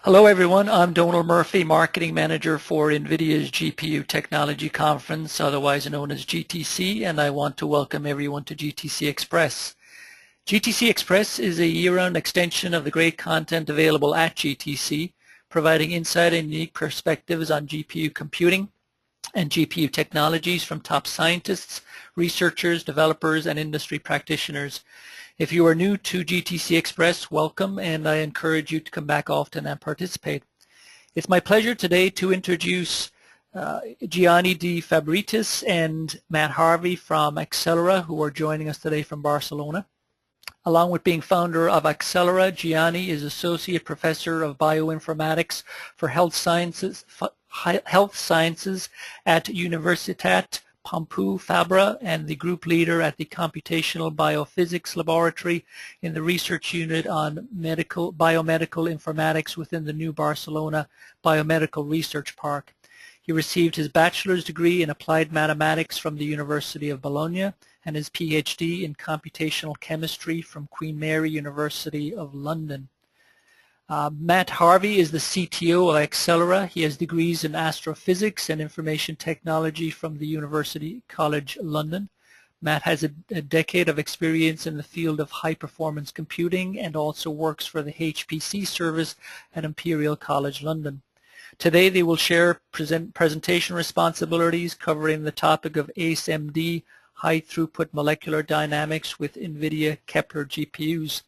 Hello everyone, I'm Donald Murphy, Marketing Manager for NVIDIA's GPU Technology Conference, otherwise known as GTC, and I want to welcome everyone to GTC Express. GTC Express is a year-round extension of the great content available at GTC, providing insight and unique perspectives on GPU computing and GPU technologies from top scientists, researchers, developers, and industry practitioners. If you are new to GTC Express, welcome, and I encourage you to come back often and participate. It's my pleasure today to introduce Gianni De Fabritis and Matt Harvey from Accelera, who are joining us today from Barcelona. Along with being founder of Accelera, Gianni is Associate Professor of Bioinformatics for Health Sciences at Universitat Pompeu Fabra and the group leader at the Computational Biophysics Laboratory in the research unit on biomedical informatics within the new Barcelona Biomedical Research Park. He received his bachelor's degree in applied mathematics from the University of Bologna and his PhD in computational chemistry from Queen Mary University of London. Matt Harvey is the CTO of Accelera. He has degrees in astrophysics and information technology from the University College London. Matt has a decade of experience in the field of high-performance computing and also works for the HPC service at Imperial College London. Today they will share presentation responsibilities covering the topic of ACEMD, high-throughput molecular dynamics with NVIDIA Kepler GPUs.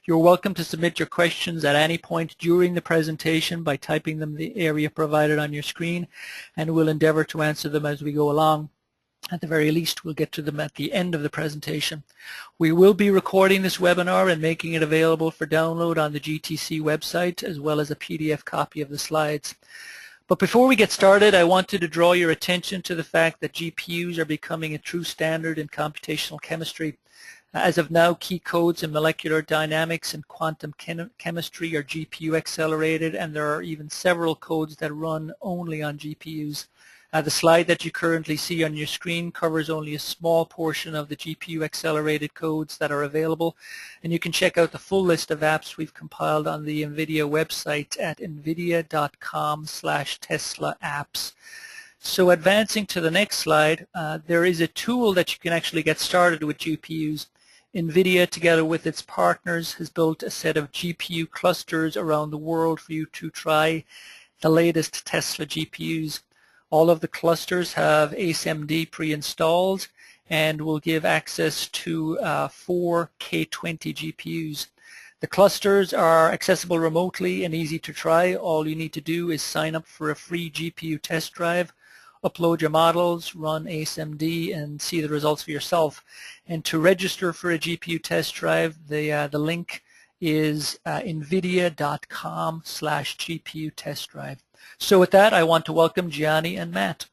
You're welcome to submit your questions at any point during the presentation by typing them in the area provided on your screen, and we'll endeavor to answer them as we go along. At the very least, we'll get to them at the end of the presentation. We will be recording this webinar and making it available for download on the GTC website, as well as a PDF copy of the slides. But before we get started, I wanted to draw your attention to the fact that GPUs are becoming a true standard in computational chemistry. As of now, key codes in molecular dynamics and quantum chemistry are GPU accelerated, and there are even several codes that run only on GPUs. The slide that you currently see on your screen covers only a small portion of the GPU accelerated codes that are available, and you can check out the full list of apps we've compiled on the NVIDIA website at nvidia.com/Tesla apps. So advancing to the next slide, there is a tool that you can actually get started with GPUs. NVIDIA, together with its partners, has built a set of GPU clusters around the world for you to try the latest Tesla GPUs. All of the clusters have ASMD pre-installed and will give access to 4 K20 GPUs. The clusters are accessible remotely and easy to try. All you need to do is sign up for a free GPU test drive, upload your models, run ASMD, and see the results for yourself. And to register for a GPU test drive, the link is nvidia.com/GPU test drive. So with that, I want to welcome Gianni and Matt.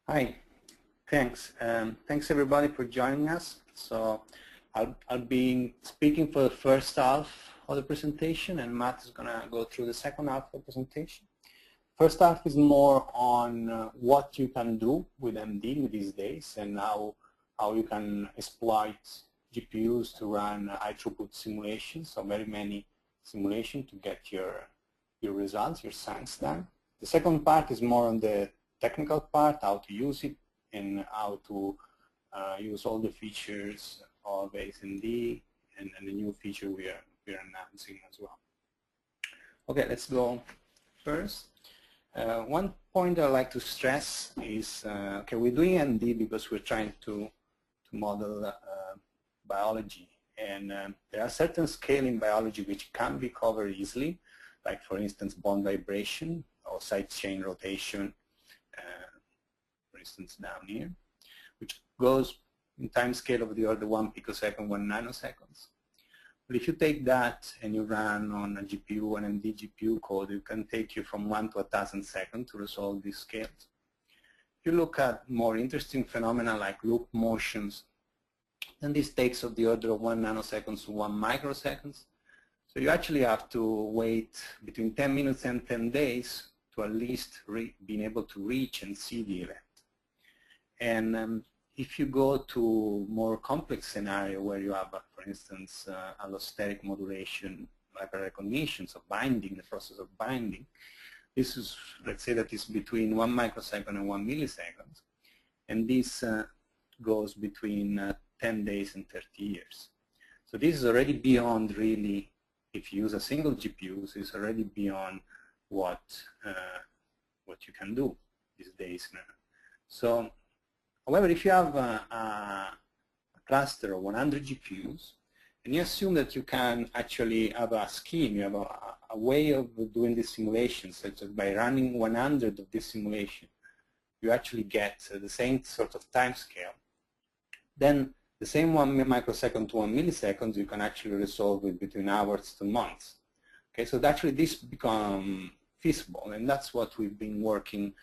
Hi, thanks. Thanks everybody for joining us. So I'll be speaking for the first half of the presentation, and Matt is going to go through the second half of the presentation. First half is more on what you can do with MD these days and how you can exploit GPUs to run high-throughput simulations, so very many simulations to get your results, your science done. The second part is more on the technical part, how to use it and how to use all the features of ASMD and the new feature we are announcing as well. Okay, let's go first. One point I'd like to stress is, okay, we're doing MD because we're trying to model biology, and there are certain scales in biology which can be covered easily, like for instance bond vibration or side chain rotation, for instance down here, which goes in time scale of the order 1 picosecond, 1 nanoseconds. But if you take that and you run on a GPU, an MD GPU code, it can take you from 1 to 1,000 seconds to resolve these scales. If you look at more interesting phenomena like loop motions, then this takes of the order of 1 nanosecond to 1 microseconds. So you actually have to wait between 10 minutes and 10 days to at least being able to reach and see the event. And if you go to more complex scenario where you have, for instance, allosteric modulation molecular recognition, so binding, the process of binding. This is, let's say that is between 1 microsecond and 1 millisecond. And this goes between 10 days and 30 years. So this is already beyond really, if you use a single GPU, so it's already beyond what you can do these days now. So, however, if you have a cluster of 100 GPUs, and you assume that you can actually have a scheme, you have a way of doing this simulation, such as by running 100 of this simulation, you actually get the same sort of time scale. Then the same 1 microsecond to 1 millisecond, you can actually resolve it between hours to months. Okay, so actually this becomes feasible, and that's what we've been working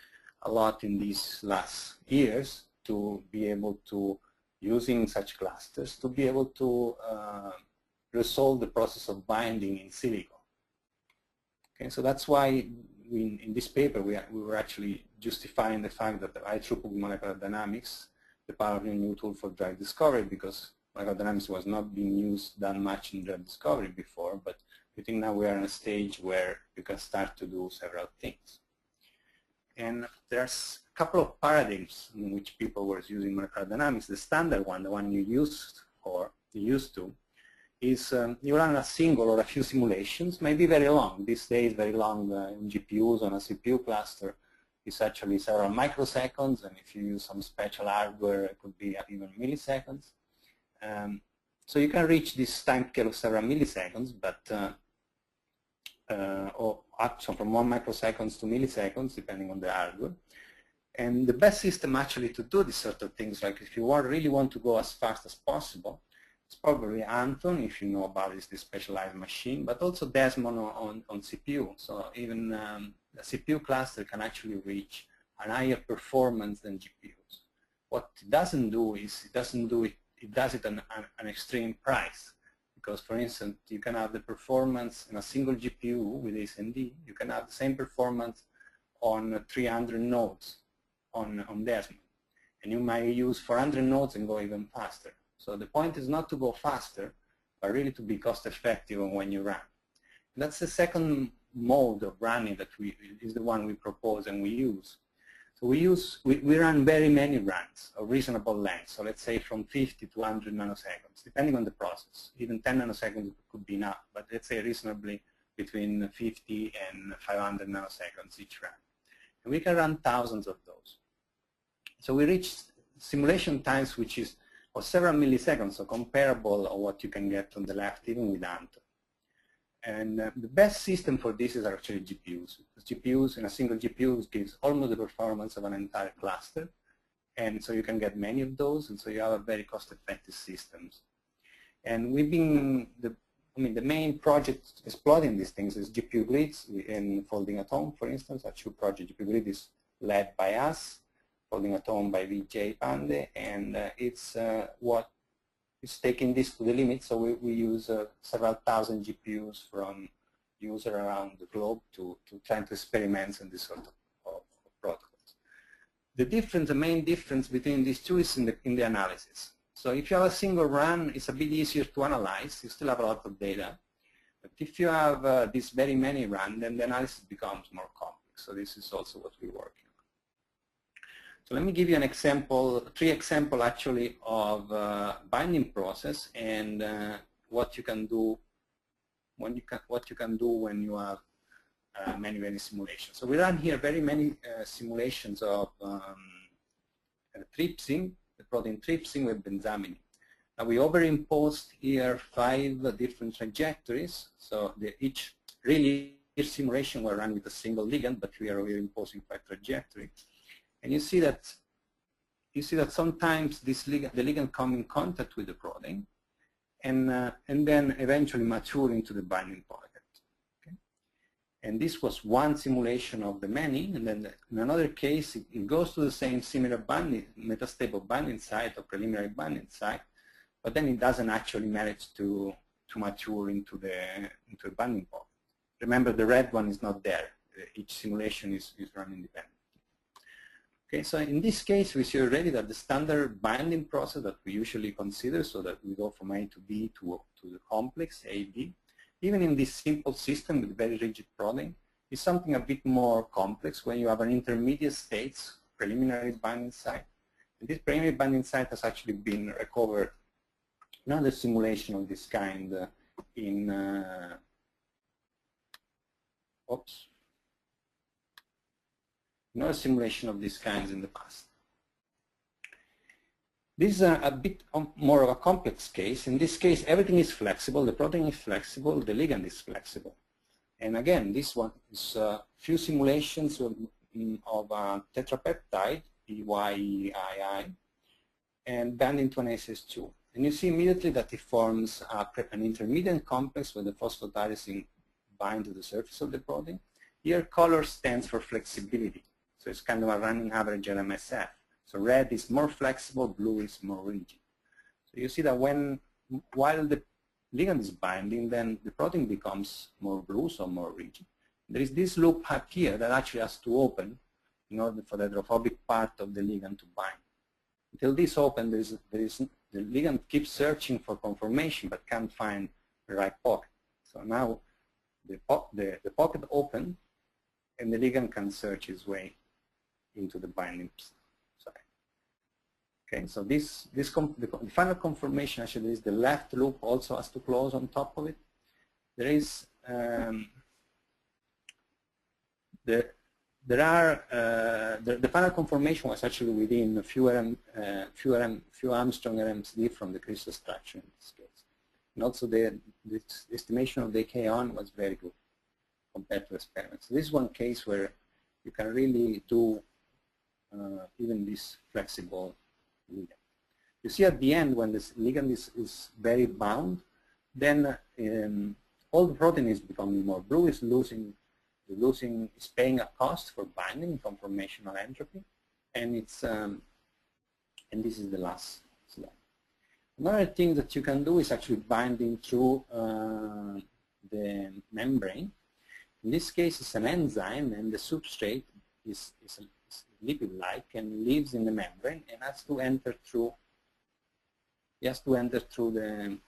a lot in these last years to be able to, using such clusters, to be able to resolve the process of binding in silico. Okay, so that's why in this paper we were actually justifying the fact that the high-throughput molecular dynamics, the powerful new tool for drug discovery, because molecular dynamics was not being used that much in drug discovery before, but we think now we are in a stage where you can start to do several things. And there's a couple of paradigms in which people were using molecular dynamics. The standard one, the one you used to, is you run a single or a few simulations, maybe very long. These days, very long in GPUs on a CPU cluster is actually several microseconds, and if you use some special hardware, it could be even milliseconds. So you can reach this time scale of several milliseconds, but or actually from 1 microseconds to milliseconds, depending on the hardware. And the best system actually to do these sort of things, like if you really want to go as fast as possible, it's probably Anton, if you know about this specialized machine, but also Desmond on CPU. So even a CPU cluster can actually reach a higher performance than GPUs. What it doesn't do is it does it at an extreme price. Because, for instance, you can have the performance in a single GPU with ACEMD, you can have the same performance on 300 nodes on Desmond. And you might use 400 nodes and go even faster. So the point is not to go faster, but really to be cost effective when you run. And that's the second mode of running that is the one we propose and we use. So we run very many runs of reasonable length. So let's say from 50 to 100 nanoseconds, depending on the process. Even 10 nanoseconds could be enough, but let's say reasonably between 50 and 500 nanoseconds each run. And we can run thousands of those. So we reach simulation times which is of several milliseconds, so comparable of what you can get on the left, even with Anton. And the best system for this is actually GPUs. Because GPUs, in a single GPU, gives almost the performance of an entire cluster. And so you can get many of those, and so you have a very cost-effective systems. And we've been, the main project exploiting these things is GPU grids in Folding at Home, for instance. A true project, GPU grid, is led by us, Folding at Home by Vijay Pandey, and it's what is taking this to the limit. So we use several thousand GPUs from users around the globe to try to experiment on this sort of protocols. The main difference between these two is in the analysis. So if you have a single run, it's a bit easier to analyze. You still have a lot of data. But if you have these very many runs, then the analysis becomes more complex. So this is also what we're working on. So let me give you an example, 3 examples actually of binding process and what you can do when you have many simulations. So we run here very many simulations of trypsin, the protein trypsin with benzamide. Now we overimposed here 5 different trajectories. So each simulation were run with a single ligand, but we are overimposing 5 trajectories. And you see that sometimes the ligand come in contact with the protein, and then eventually mature into the binding pocket. Okay? And this was one simulation of the many, and then in another case it goes to the same similar binding, metastable binding site or preliminary binding site, but then it doesn't actually manage to mature into the binding pocket. Remember, the red one is not there. Each simulation is run independently. Okay, so in this case, we see already that the standard binding process that we usually consider, so that we go from A to B to the complex, A, B, even in this simple system with very rigid protein, is something a bit more complex when you have an intermediate states, preliminary binding site. And this preliminary binding site has actually been recovered in another simulation of this kind in another simulation of these kinds in the past. This is a bit more of a complex case. In this case, everything is flexible. The protein is flexible. The ligand is flexible. And again, this one is a few simulations of a tetrapeptide, PYII, and bound into an ACES2. And you see immediately that it forms an intermediate complex where the phosphatidylate bind to the surface of the protein. Here, color stands for flexibility. So it's kind of a running average LMSF. So red is more flexible, blue is more rigid. So you see that while the ligand is binding, then the protein becomes more blue, so more rigid. There is this loop up here that actually has to open in order for the hydrophobic part of the ligand to bind. Until this opens, the ligand keeps searching for conformation but can't find the right pocket. So now the pocket opened and the ligand can search its way into the binding site. Okay, so the final conformation actually is the left loop also has to close on top of it. There is the final conformation was actually within a few Armstrong RMSD from the crystal structure in this case. And also the estimation of the K-on was very good compared to experiments. So this is one case where you can really do even this flexible ligand. You see at the end when this ligand is very bound, then all the protein is becoming more blue, is paying a cost for binding conformational entropy, and it's and this is the last slide. Another thing that you can do is actually binding through the membrane. In this case, it's an enzyme, and the substrate is lipid-like and lives in the membrane and has to enter through. He has to enter through the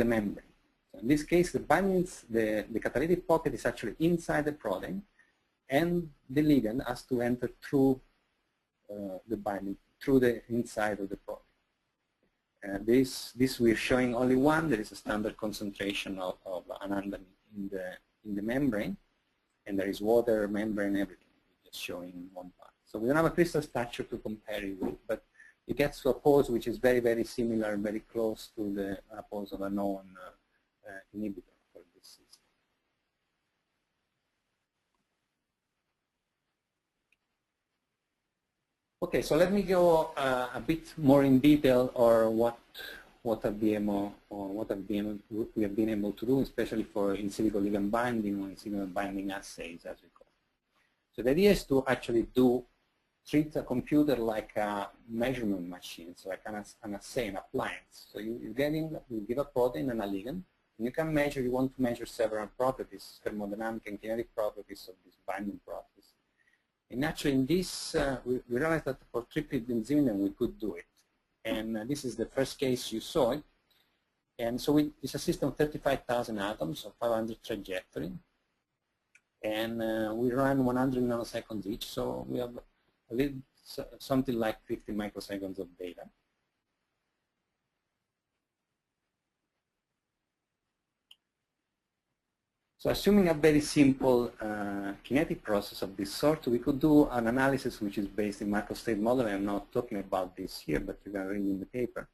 membrane. So in this case, the catalytic pocket is actually inside the protein, and the ligand has to enter through the binding through the inside of the protein. This we're showing only one. There is a standard concentration of anandamide in the membrane, and there is water, membrane, everything. Just showing one part. So we don't have a crystal structure to compare it with, but it gets to a pose which is very, very similar, very close to the pose of a known inhibitor for this system. Okay, so let me go a bit more in detail or what we have been able to do, especially for in silico ligand binding or in silico binding assays, as we call it. So the idea is to actually treat a computer like a measurement machine, so like an assay, an appliance. So you give a protein and a ligand, and you want to measure several properties, thermodynamic and kinetic properties of this binding process. And actually in this, we realized that for triplet benzimidine we could do it. And this is the first case you saw it. And so it's a system of 35,000 atoms of 500 trajectory. And we run 100 nanoseconds each, so we have something like 50 microseconds of data. So assuming a very simple kinetic process of this sort, we could do an analysis which is based in microstate modeling. I'm not talking about this here, but you can read in the paper.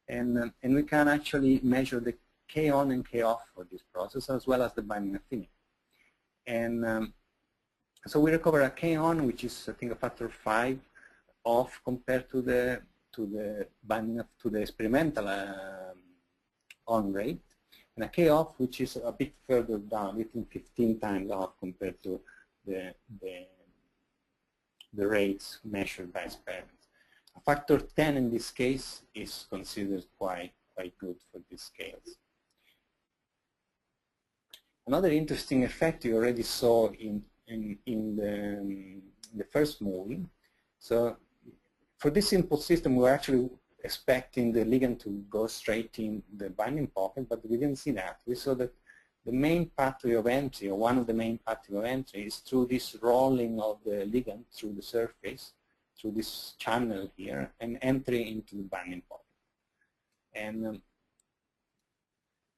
And we can actually measure the K-on and K-off for this process, as well as the binding affinity. And so we recover a K-on, which is I think a factor 5 off compared to the binding to the experimental on rate, and a K-off which is a bit further down, within 15 times off compared to the rates measured by experiments. A factor 10 in this case is considered quite good for these scales. Another interesting effect you already saw in the first movie. So for this simple system, we're actually expecting the ligand to go straight in the binding pocket, but we didn't see that. We saw that the main pathway of entry, or one of the main pathway of entry, is through this rolling of the ligand through the surface, through this channel here, and entry into the binding pocket. And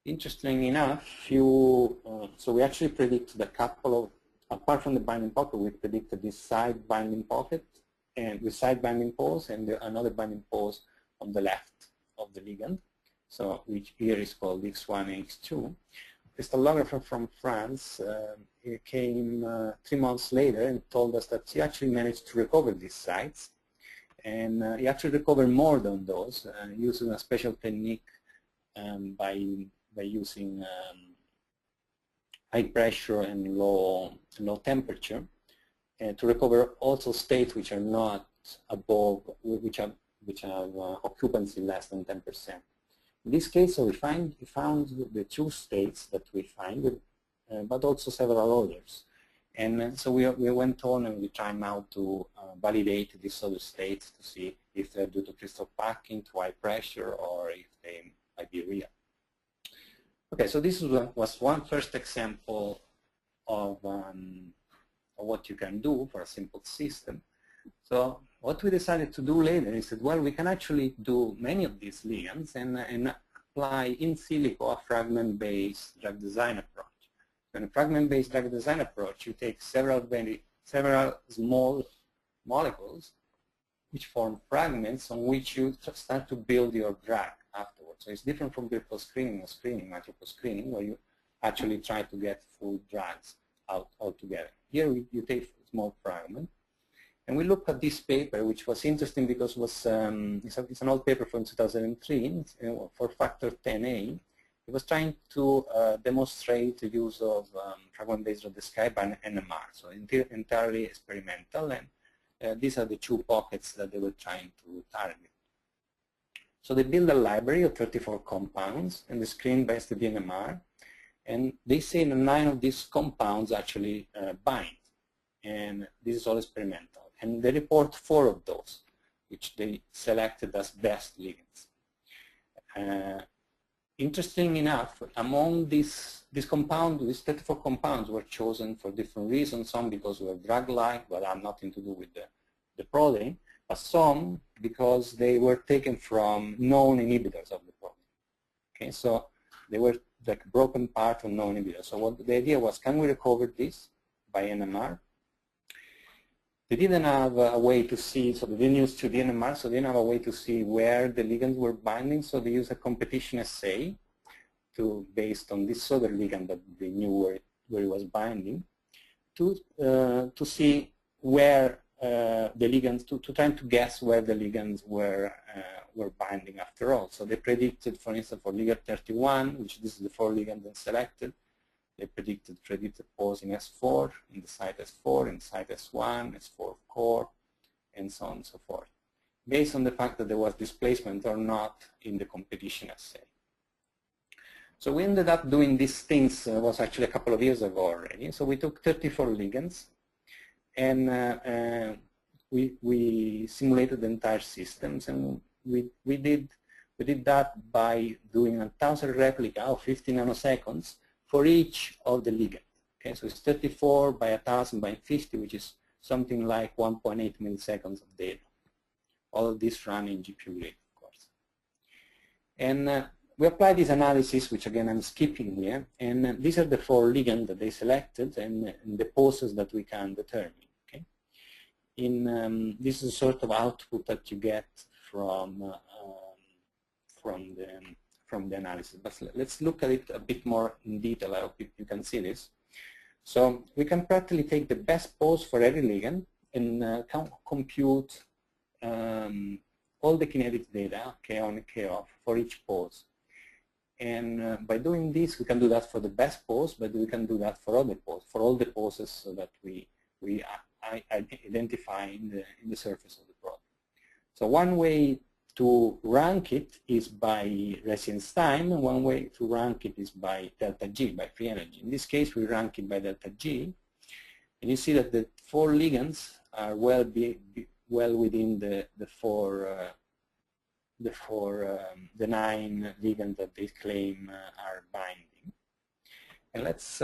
interesting enough, so we actually predicted a couple of, apart from the binding pocket, we predicted this side binding pocket, and with side binding pose, and another binding pose on the left of the ligand, so which here is called X1 and X2. The crystallographer from France he came 3 months later and told us that he actually managed to recover these sites, and he actually recovered more than those using a special technique by using high pressure and low temperature, and to recover also states which are not above, which have occupancy less than 10%. In this case, so we found the 2 states that we find, but also several others. And so we went on and we tried now to validate these other states to see if they're due to crystal packing, to high pressure, or if they might be real. Okay, so this was one first example of what you can do for a simple system. So what we decided to do later is that, well, we can actually do many of these ligands and apply in silico a fragment-based drug design approach. In a fragment-based drug design approach, you take several small molecules which form fragments on which you start to build your drug afterwards. So it's different from virtual screening or micropore screening, where you actually try to get full drugs out altogether. Here you take a small fragment. And we looked at this paper, which was interesting because it was, it's an old paper from 2003 for factor 10A. It was trying to demonstrate the use of fragment-based drug discovery by NMR, so entirely experimental. And these are the 2 pockets that they were trying to target. So they built a library of 34 compounds, and they screened based on the NMR. And they say that 9 of these compounds actually bind. And this is all experimental. And they report 4 of those, which they selected as best ligands. Interesting enough, among these compounds, these 34 compounds were chosen for different reasons. Some because they were drug-like, but have nothing to do with the protein, but some because they were taken from known inhibitors of the protein. Okay, so they were like broken part of known inhibitors. So what the idea was, can we recover this by NMR? They didn't have a way to see, so they didn't use 2D NMR, so they didn't have a way to see where the ligands were binding, so they used a competition assay based on this other ligand that they knew where it was binding, to see where the ligands, to try to guess where the ligands were binding after all. So they predicted, for instance, for ligand 31, which this is the 4 ligands then selected, they predicted pose in S4, in the site S4, in the site S1, S4 core, and so on and so forth, based on the fact that there was displacement or not in the competition assay. So we ended up doing these things, was actually a couple of years ago already. So we took 34 ligands, and we simulated the entire systems, and we did that by doing 1,000 replica of 50 nanoseconds for each of the ligands. Okay, so it's 34 by 1,000 by 50, which is something like 1.8 milliseconds of data. All of this run in GPU rate, of course. And we applied this analysis, which again I'm skipping here, and these are the 4 ligands that they selected and the poses that we can determine. Okay, this is a sort of output that you get from the analysis. But let's look at it a bit more in detail. I hope you can see this. So we can practically take the best pose for every ligand and compute all the kinetic data, K on and K off, for each pose. And by doing this, we can do that for the best pose, but we can do that for other poses, for all the poses that we identify in the surface of the problem. So one way to rank it is by residence time, and one way to rank it is by delta G, by free energy. In this case, we rank it by delta G, and you see that the 4 ligands are well within the 9 ligands that they claim are binding. And let's,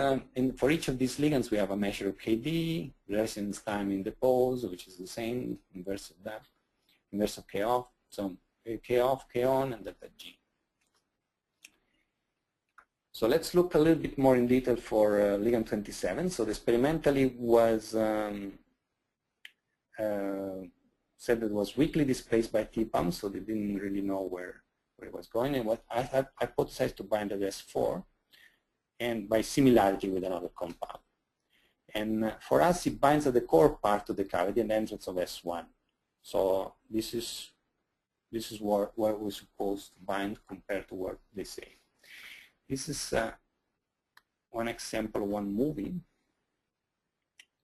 for each of these ligands, we have a measure of KD, residence time in the pose, which is the same, inverse of that, inverse of K off, so K off, K on, and delta G. So let's look a little bit more in detail for ligand 27. So the experimentally was said that it was weakly displaced by TPAM, so they didn't really know where it was going, and what I had hypothesized to bind at S4, and by similarity with another compound. And for us, it binds at the core part of the cavity and the entrance of S1. So this is where we're supposed to bind compared to what they say. This is one example, one movie,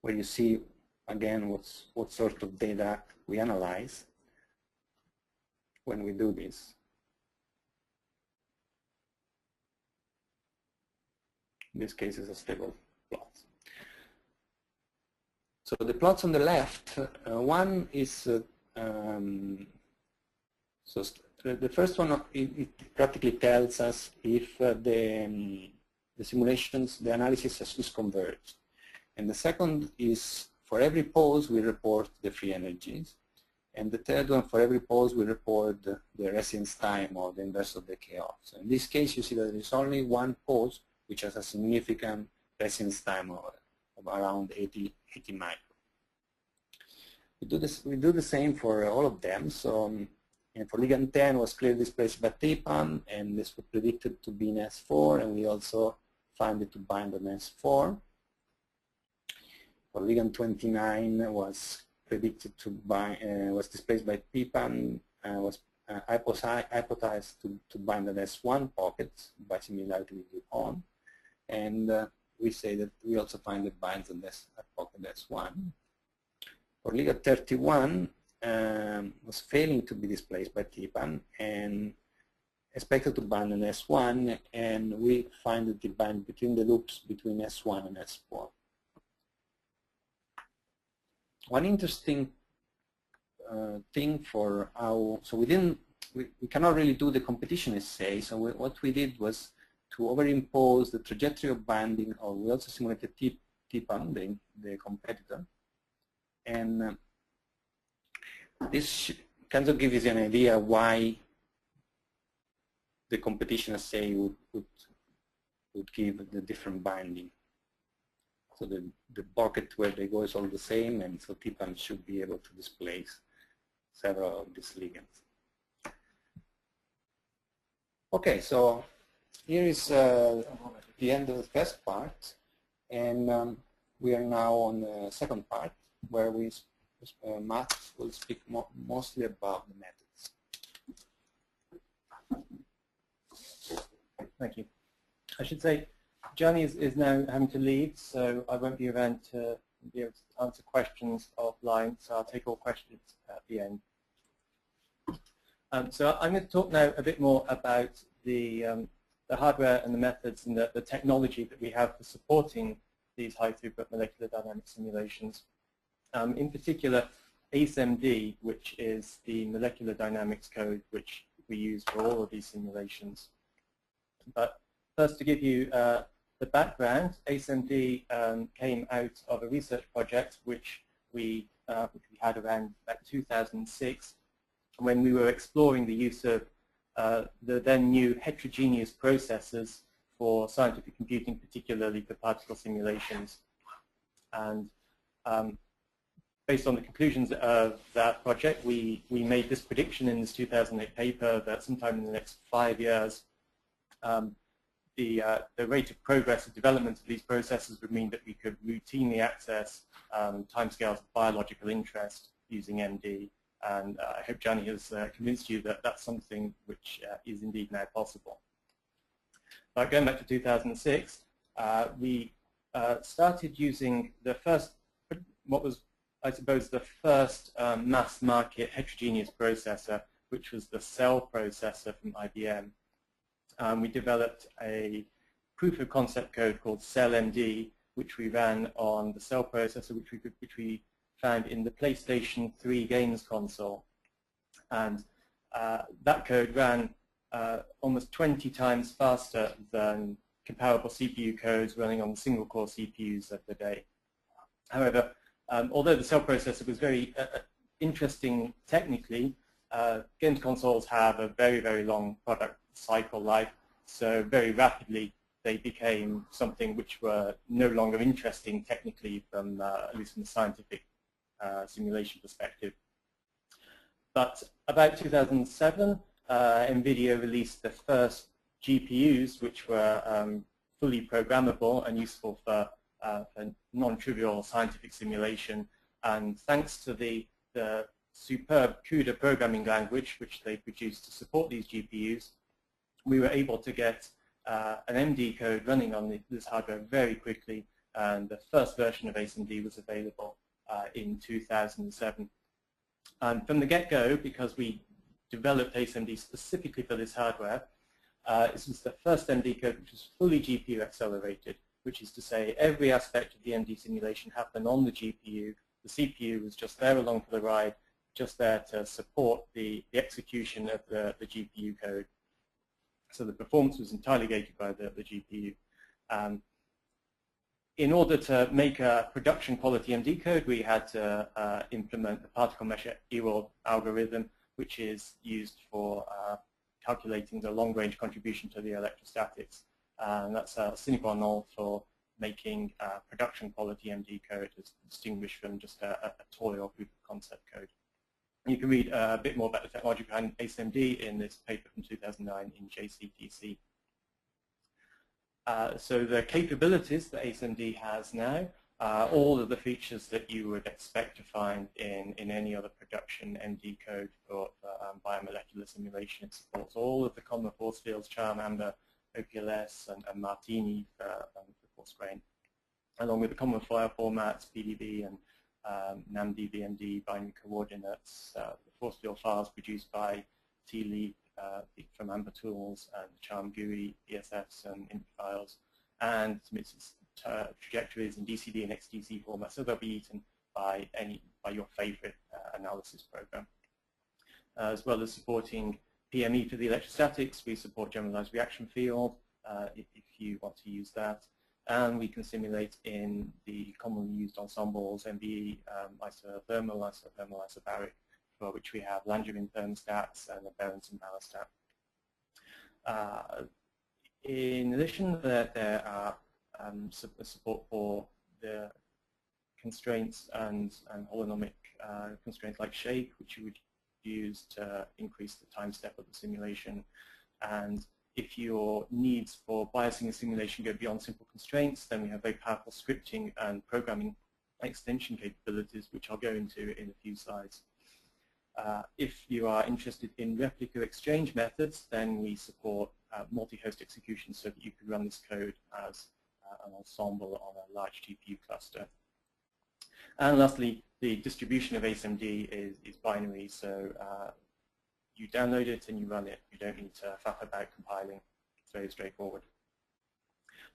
where you see again what sort of data we analyze when we do this. In this case, it's a stable plot. So the plots on the left, one is, the first one, it practically tells us if the simulations, the analysis is converged. And the second is, for every pose, we report the free energies. And the third one, for every pose, we report the residence time or the inverse of the K off. So in this case, you see that there is only one pose which has a significant residence time of around 80 microns. We do the same for all of them. So, and for ligand 10 was clearly displaced by TPAM, and this was predicted to be in S4, and we also found it to bind on S4. For ligand 29 was predicted to bind, was displaced by TPAM, was hypothesized to bind an S1 pocket by similarity with on. And we say that we also find it binds on this pocket S1. For ligand 31 was failing to be displaced by TPAM and expected to bind on S1, and we find that it binds between the loops between S1 and S4. One interesting thing for how, so we cannot really do the competition assay, so what we did was to overimpose the trajectory of binding, or we also simulated TPAM, the competitor, and this kind of gives you an idea why the competition assay would give the different binding. So the pocket where they go is all the same, and so TPAM should be able to displace several of these ligands. Okay, so here is the end of the first part, and we are now on the second part, where Matt will speak mostly about the methods. Thank you. I should say, Johnny is now having to leave, so I won't be around to be able to answer questions offline, so I'll take all questions at the end. So I'm going to talk now a bit more about the hardware and the methods and the technology that we have for supporting these high-throughput molecular dynamics simulations. In particular, ACEMD, which is the molecular dynamics code which we use for all of these simulations. But first, to give you the background, ACEMD came out of a research project which we had around 2006, when we were exploring the use of the then new heterogeneous processors for scientific computing, particularly for particle simulations. And based on the conclusions of that project, we made this prediction in this 2008 paper that sometime in the next 5 years, the rate of progress of development of these processes would mean that we could routinely access timescales of biological interest using MD. And I hope Johnny has convinced you that that's something which is indeed now possible. But going back to 2006, we started using the first, what was, I suppose, the first mass market heterogeneous processor, which was the cell processor from IBM. We developed a proof of concept code called CellMD, which we ran on the cell processor, which we found in the PlayStation 3 games console. And that code ran almost 20 times faster than comparable CPU codes running on the single-core CPUs of the day. However, although the cell processor was very interesting technically, games consoles have a very, very long product cycle life, so very rapidly they became something which were no longer interesting technically from, at least from the scientific simulation perspective. But about 2007, NVIDIA released the first GPUs which were fully programmable and useful for non-trivial scientific simulation. And thanks to the superb CUDA programming language which they produced to support these GPUs, we were able to get an MD code running on this hardware very quickly, and the first version of ACEMD was available in 2007. And from the get-go, because we developed ACEMD specifically for this hardware, this was the first MD code which was fully GPU accelerated, which is to say every aspect of the MD simulation happened on the GPU. The CPU was just there along for the ride, just there to support the execution of the GPU code. So the performance was entirely gated by the GPU. In order to make a production quality MD code, we had to implement the particle mesh EROR algorithm, which is used for calculating the long-range contribution to the electrostatics. And that's a sine qua non for making production quality MD code, as distinguished from just a toy or proof of concept code. You can read a bit more about the technology behind ACEMD in this paper from 2009 in JCTC. So the capabilities that ACEMD has now are all of the features that you would expect to find in any other production MD code for biomolecular simulation. It supports all of the common force fields, charm, amber, OPLS, and Martini for force grain, along with the common file formats, PDB, and NAMD, VMD, binary coordinates, the force field files produced by TLEAP from Amber Tools, and Charm GUI, ESFs, and INT files, and its trajectories in DCD and XDC format, so they'll be eaten by your favorite analysis program. As well as supporting PME for the electrostatics, we support generalized reaction field if you want to use that. And we can simulate in the commonly used ensembles, MBE, isothermal, isobaric, for which we have Langevin thermostats and a Berenson ballast stat. In addition, there are support for the constraints and holonomic constraints like shape, which you would use to increase the time step of the simulation. And if your needs for biasing a simulation go beyond simple constraints, then we have very powerful scripting and programming extension capabilities, which I'll go into in a few slides. If you are interested in replica exchange methods, then we support multi-host execution so that you can run this code as an ensemble on a large GPU cluster. And lastly, the distribution of ACEMD is binary, so you download it and you run it. You don't need to faff about compiling. It's very straightforward.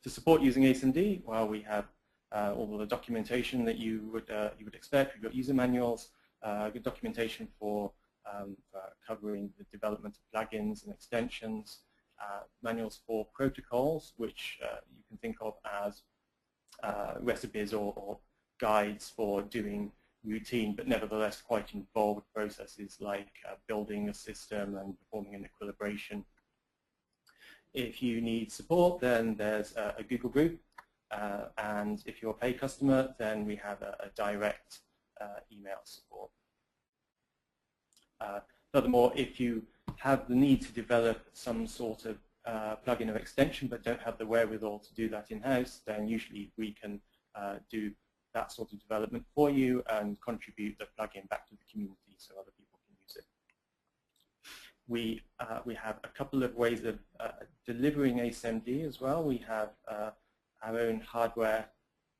To support using ACEMD, well, we have all of the documentation that you would expect. We've got user manuals, good documentation for covering the development of plugins and extensions, manuals for protocols, which you can think of as recipes or guides for doing routine but nevertheless quite involved processes like building a system and performing an equilibration. If you need support, then there's a Google group, and if you're a paid customer, then we have a direct email support. Furthermore, if you have the need to develop some sort of plugin or extension but don't have the wherewithal to do that in-house, then usually we can do that sort of development for you and contribute the plugin back to the community so other people can use it. We have a couple of ways of delivering ACEMD as well. We have our own hardware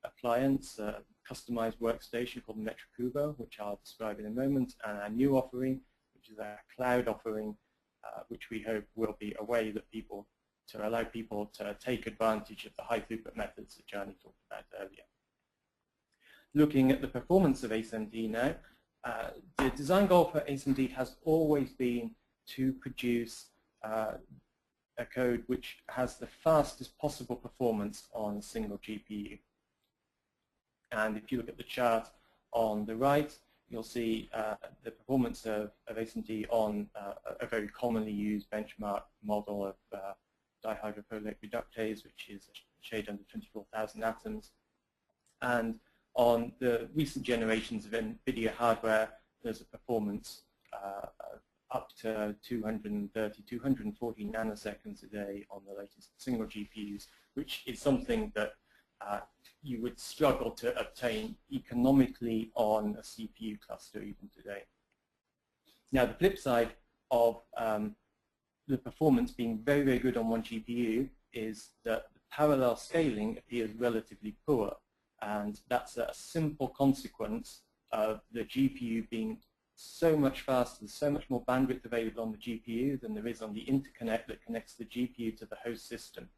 appliance, a customized workstation called Metrocubo, which I'll describe in a moment, and our new offering, which is our cloud offering, which we hope will be a way that to allow people to take advantage of the high throughput methods that Johnny talked about earlier. Looking at the performance of ACEMD now, the design goal for ACEMD has always been to produce a a code which has the fastest possible performance on a single GPU. And if you look at the chart on the right, you'll see the performance of ACEMD on a very commonly used benchmark model of dihydrofolate reductase, which is a shade under 24,000 atoms. And on the recent generations of NVIDIA hardware, there's a performance up to 230, 240 nanoseconds a day on the latest single GPUs, which is something that you would struggle to obtain economically on a CPU cluster even today. Now, the flip side of the performance being very, very good on one GPU is that the parallel scaling appears relatively poor, and that's a simple consequence of the GPU being so much faster, so much more bandwidth available on the GPU than there is on the interconnect that connects the GPU to the host system.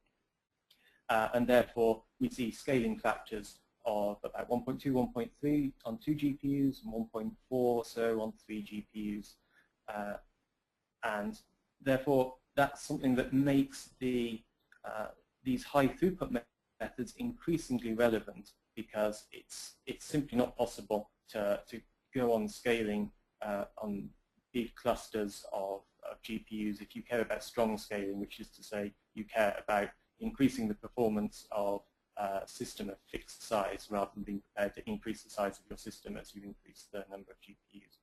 And therefore, we see scaling factors of about 1.2, 1.3 on 2 GPUs, and 1.4 or so on 3 GPUs. And therefore, that's something that makes these high throughput methods increasingly relevant, because it's simply not possible to go on scaling on big clusters of GPUs if you care about strong scaling, which is to say you care about increasing the performance of a system of fixed size rather than being prepared to increase the size of your system as you increase the number of GPUs.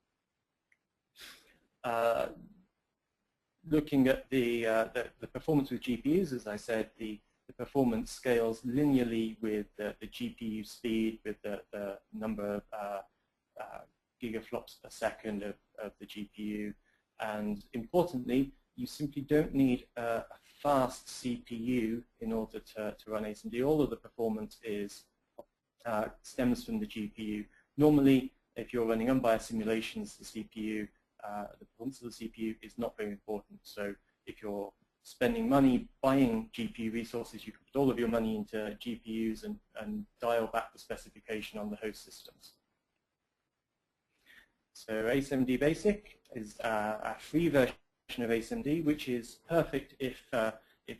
Looking at the performance with GPUs, as I said, the performance scales linearly with the GPU speed, with the number of gigaflops per second of the GPU. And importantly, you simply don't need a fast CPU in order to run ACEMD. All of the performance stems from the GPU. Normally, if you're running unbiased simulations, the CPU, the performance of the CPU is not very important. So if you're spending money buying GPU resources, you can put all of your money into GPUs and dial back the specification on the host systems. So ACEMD Basic is a free version of ACEMD, which is perfect if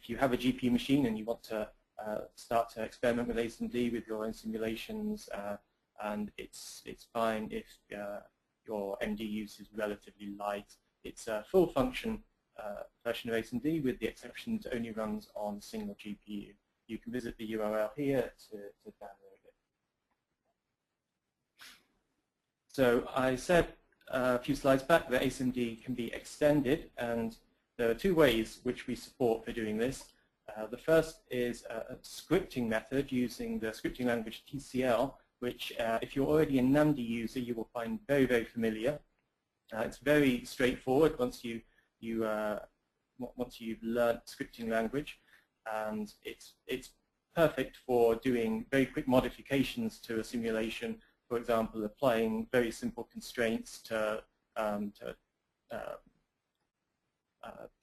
you have a GPU machine and you want to start to experiment with ACEMD with your own simulations, and it's fine if your MD use is relatively light. It's a full function version of ACEMD, with the exception it only runs on a single GPU. You can visit the URL here to download it. So I said a few slides back that ACEMD can be extended, and there are two ways which we support for doing this. The first is a scripting method using the scripting language TCL, which if you're already a NAMD user, you will find very, very familiar. It's very straightforward once you've learned scripting language, and it's perfect for doing very quick modifications to a simulation. For example, applying very simple constraints to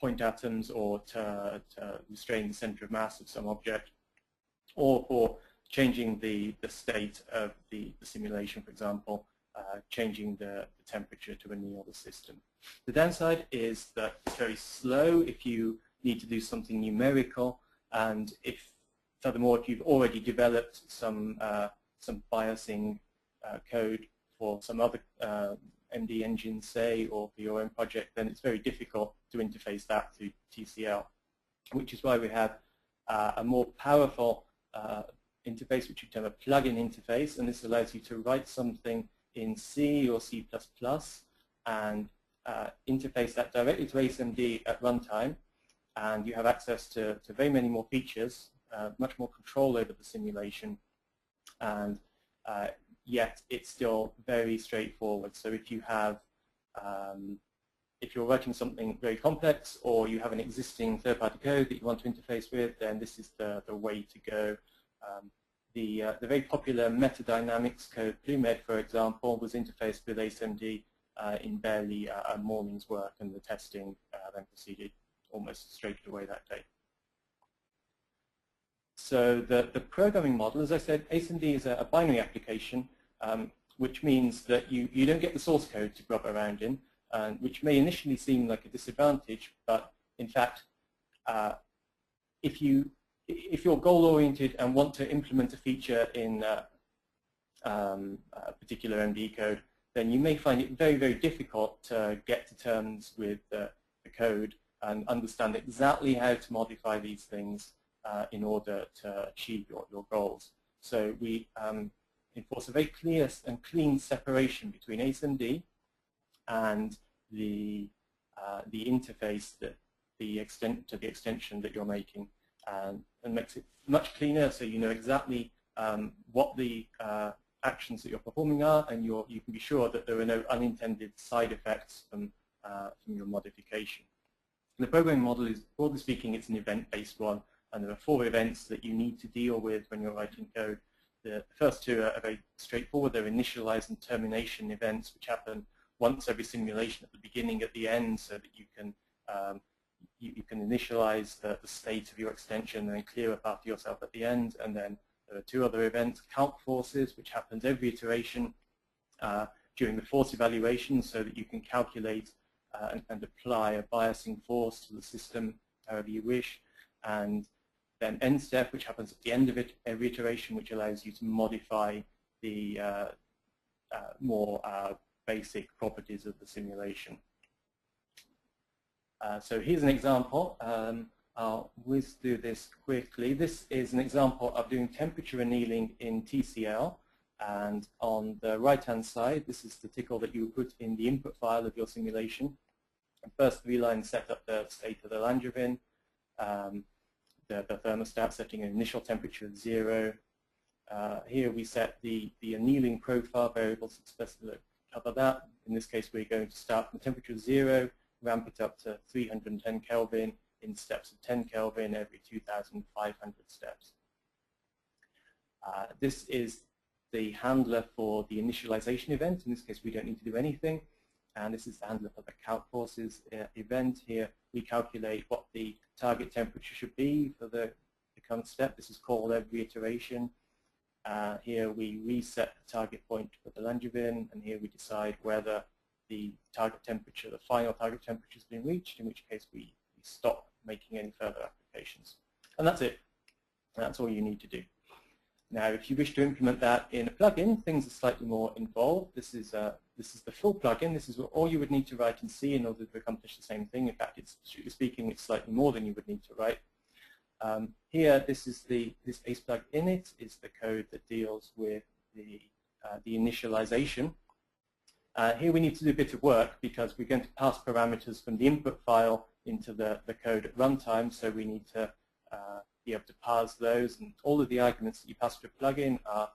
point atoms, or to restrain the center of mass of some object, or for changing the state of the simulation, for example, changing the temperature to a near the system. The downside is that it's very slow if you need to do something numerical, and furthermore, if you've already developed some biasing code for some other MD engine, say, or for your own project, then it's very difficult to interface that through TCL, which is why we have a more powerful interface, which we term a plug-in interface, and this allows you to write something in C or C++ and interface that directly to ACEMD at runtime, and you have access to very many more features, much more control over the simulation, and yet it's still very straightforward. So if you have, if you're writing something very complex, or you have an existing third-party code that you want to interface with, then this is the way to go. The very popular metadynamics code, BlueMed, for example, was interfaced with ACEMD in barely a morning's work, and the testing then proceeded almost straight away that day. So the programming model, as I said, ACEMD is a binary application, which means that you don't get the source code to grub around in, which may initially seem like a disadvantage, but in fact, if you're goal-oriented and want to implement a feature in a particular MD code, then you may find it very, very difficult to get to terms with the code and understand exactly how to modify these things in order to achieve your goals. So we enforce a very clear and clean separation between ASMD and the interface that the extension that you're making, and makes it much cleaner, so you know exactly what the actions that you're performing are, and you can be sure that there are no unintended side effects from your modification. And the programming model is, broadly speaking, it's an event-based one, and there are 4 events that you need to deal with when you're writing code. The first 2 are very straightforward. They're initialize and termination events, which happen once every simulation at the beginning, at the end, so that you can initialize the state of your extension and then clear a path to yourself at the end. And then there are 2 other events, calc forces, which happens every iteration during the force evaluation, so that you can calculate and apply a biasing force to the system however you wish. And then end step, which happens at the end of every iteration, which allows you to modify the more basic properties of the simulation. So here's an example. I'll whiz through this quickly. This is an example of doing temperature annealing in TCL. And on the right-hand side, this is the tickle that you would put in the input file of your simulation. And first 3 lines set up the state of the Langevin, the thermostat setting an initial temperature of 0. Here we set the annealing profile variables that cover that. In this case, we're going to start from the temperature of 0, ramp it up to 310 Kelvin in steps of 10 Kelvin every 2,500 steps. This is the handler for the initialization event. In this case, we don't need to do anything. And this is the handler for the calc forces event. Here we calculate what the target temperature should be for the current step. This is called every iteration. Here we reset the target point for the Langevin, and here we decide whether the target temperature, the final target temperature, has been reached, in which case we stop making any further applications. And that's it. That's all you need to do. Now, if you wish to implement that in a plugin, things are slightly more involved. This is the full plugin. This is all you would need to write in C in order to accomplish the same thing. In fact, strictly speaking, it's slightly more than you would need to write. Here, this ACE plug init is the code that deals with the initialization. Here we need to do a bit of work because we're going to pass parameters from the input file into the code at runtime, so we need to be able to parse those, and all of the arguments that you pass to a plugin are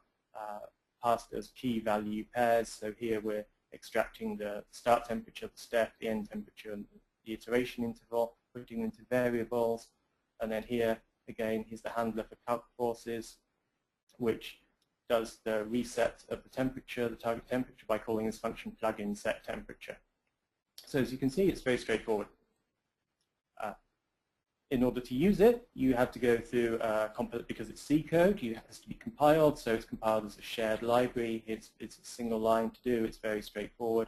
passed as key value pairs. So here we're extracting the start temperature, the step, the end temperature, and the iteration interval, putting them into variables. And then here, again, here's the handler for calc forces, which does the reset of the temperature, the target temperature, by calling this function plugin set temperature. So as you can see, it's very straightforward. In order to use it, you have to go through because it's C code, it has to be compiled, so it's compiled as a shared library. It's a single line to do, it's very straightforward.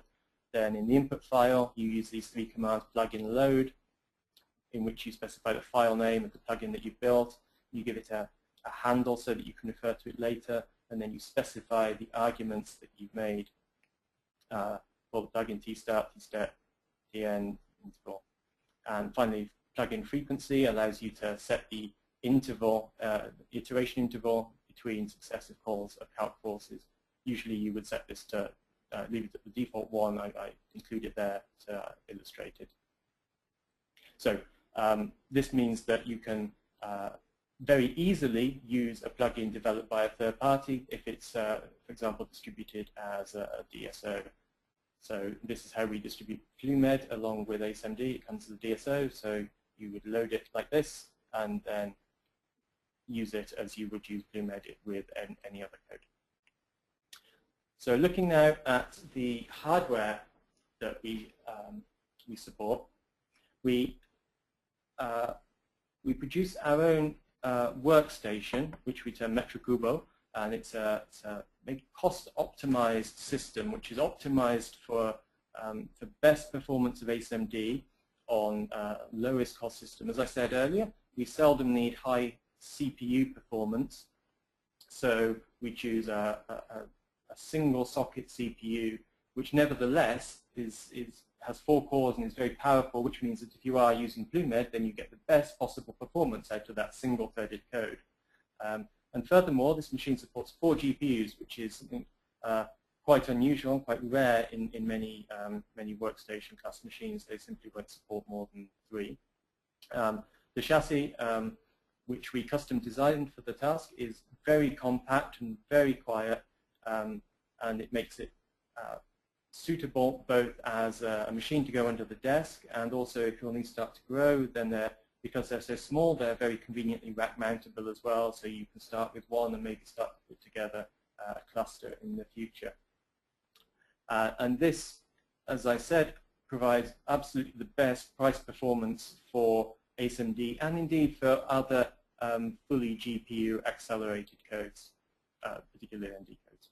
Then in the input file, you use these 3 commands, plugin load, in which you specify the file name of the plugin that you built. You give it a handle so that you can refer to it later, and then you specify the arguments that you've made for the plugin tstart, tstep, tend, interval. And finally, plugin frequency allows you to set the interval, iteration interval between successive calls of calc forces. Usually you would set this to leave it at the default 1. I include it there to illustrate it. So this means that you can very easily use a plugin developed by a third party if it's, for example, distributed as a DSO. So this is how we distribute FluMed along with ACEMD. It comes as a DSO, so you would load it like this and then use it as you would use FluMed with any other code. So looking now at the hardware that we support, we produce our own workstation, which we term MetroCubo, and it's a cost-optimized system, which is optimized for best performance of ACEMD on lowest cost system. As I said earlier, we seldom need high CPU performance, so we choose a single socket CPU, which nevertheless has 4 cores and is very powerful, which means that if you are using BlueMed, then you get the best possible performance out of that single-threaded code. And furthermore, this machine supports 4 GPUs, which is something quite unusual and quite rare in many workstation class machines. They simply won't support more than 3. The chassis, which we custom designed for the task, is very compact and very quiet, and it makes it suitable both as a machine to go under the desk, and also if your needs start to grow, then because they're so small, they're very conveniently rack mountable as well, so you can start with one and maybe start to put together a cluster in the future. And this, as I said, provides absolutely the best price performance for ACEMD and indeed for other fully GPU accelerated codes, particularly ND codes.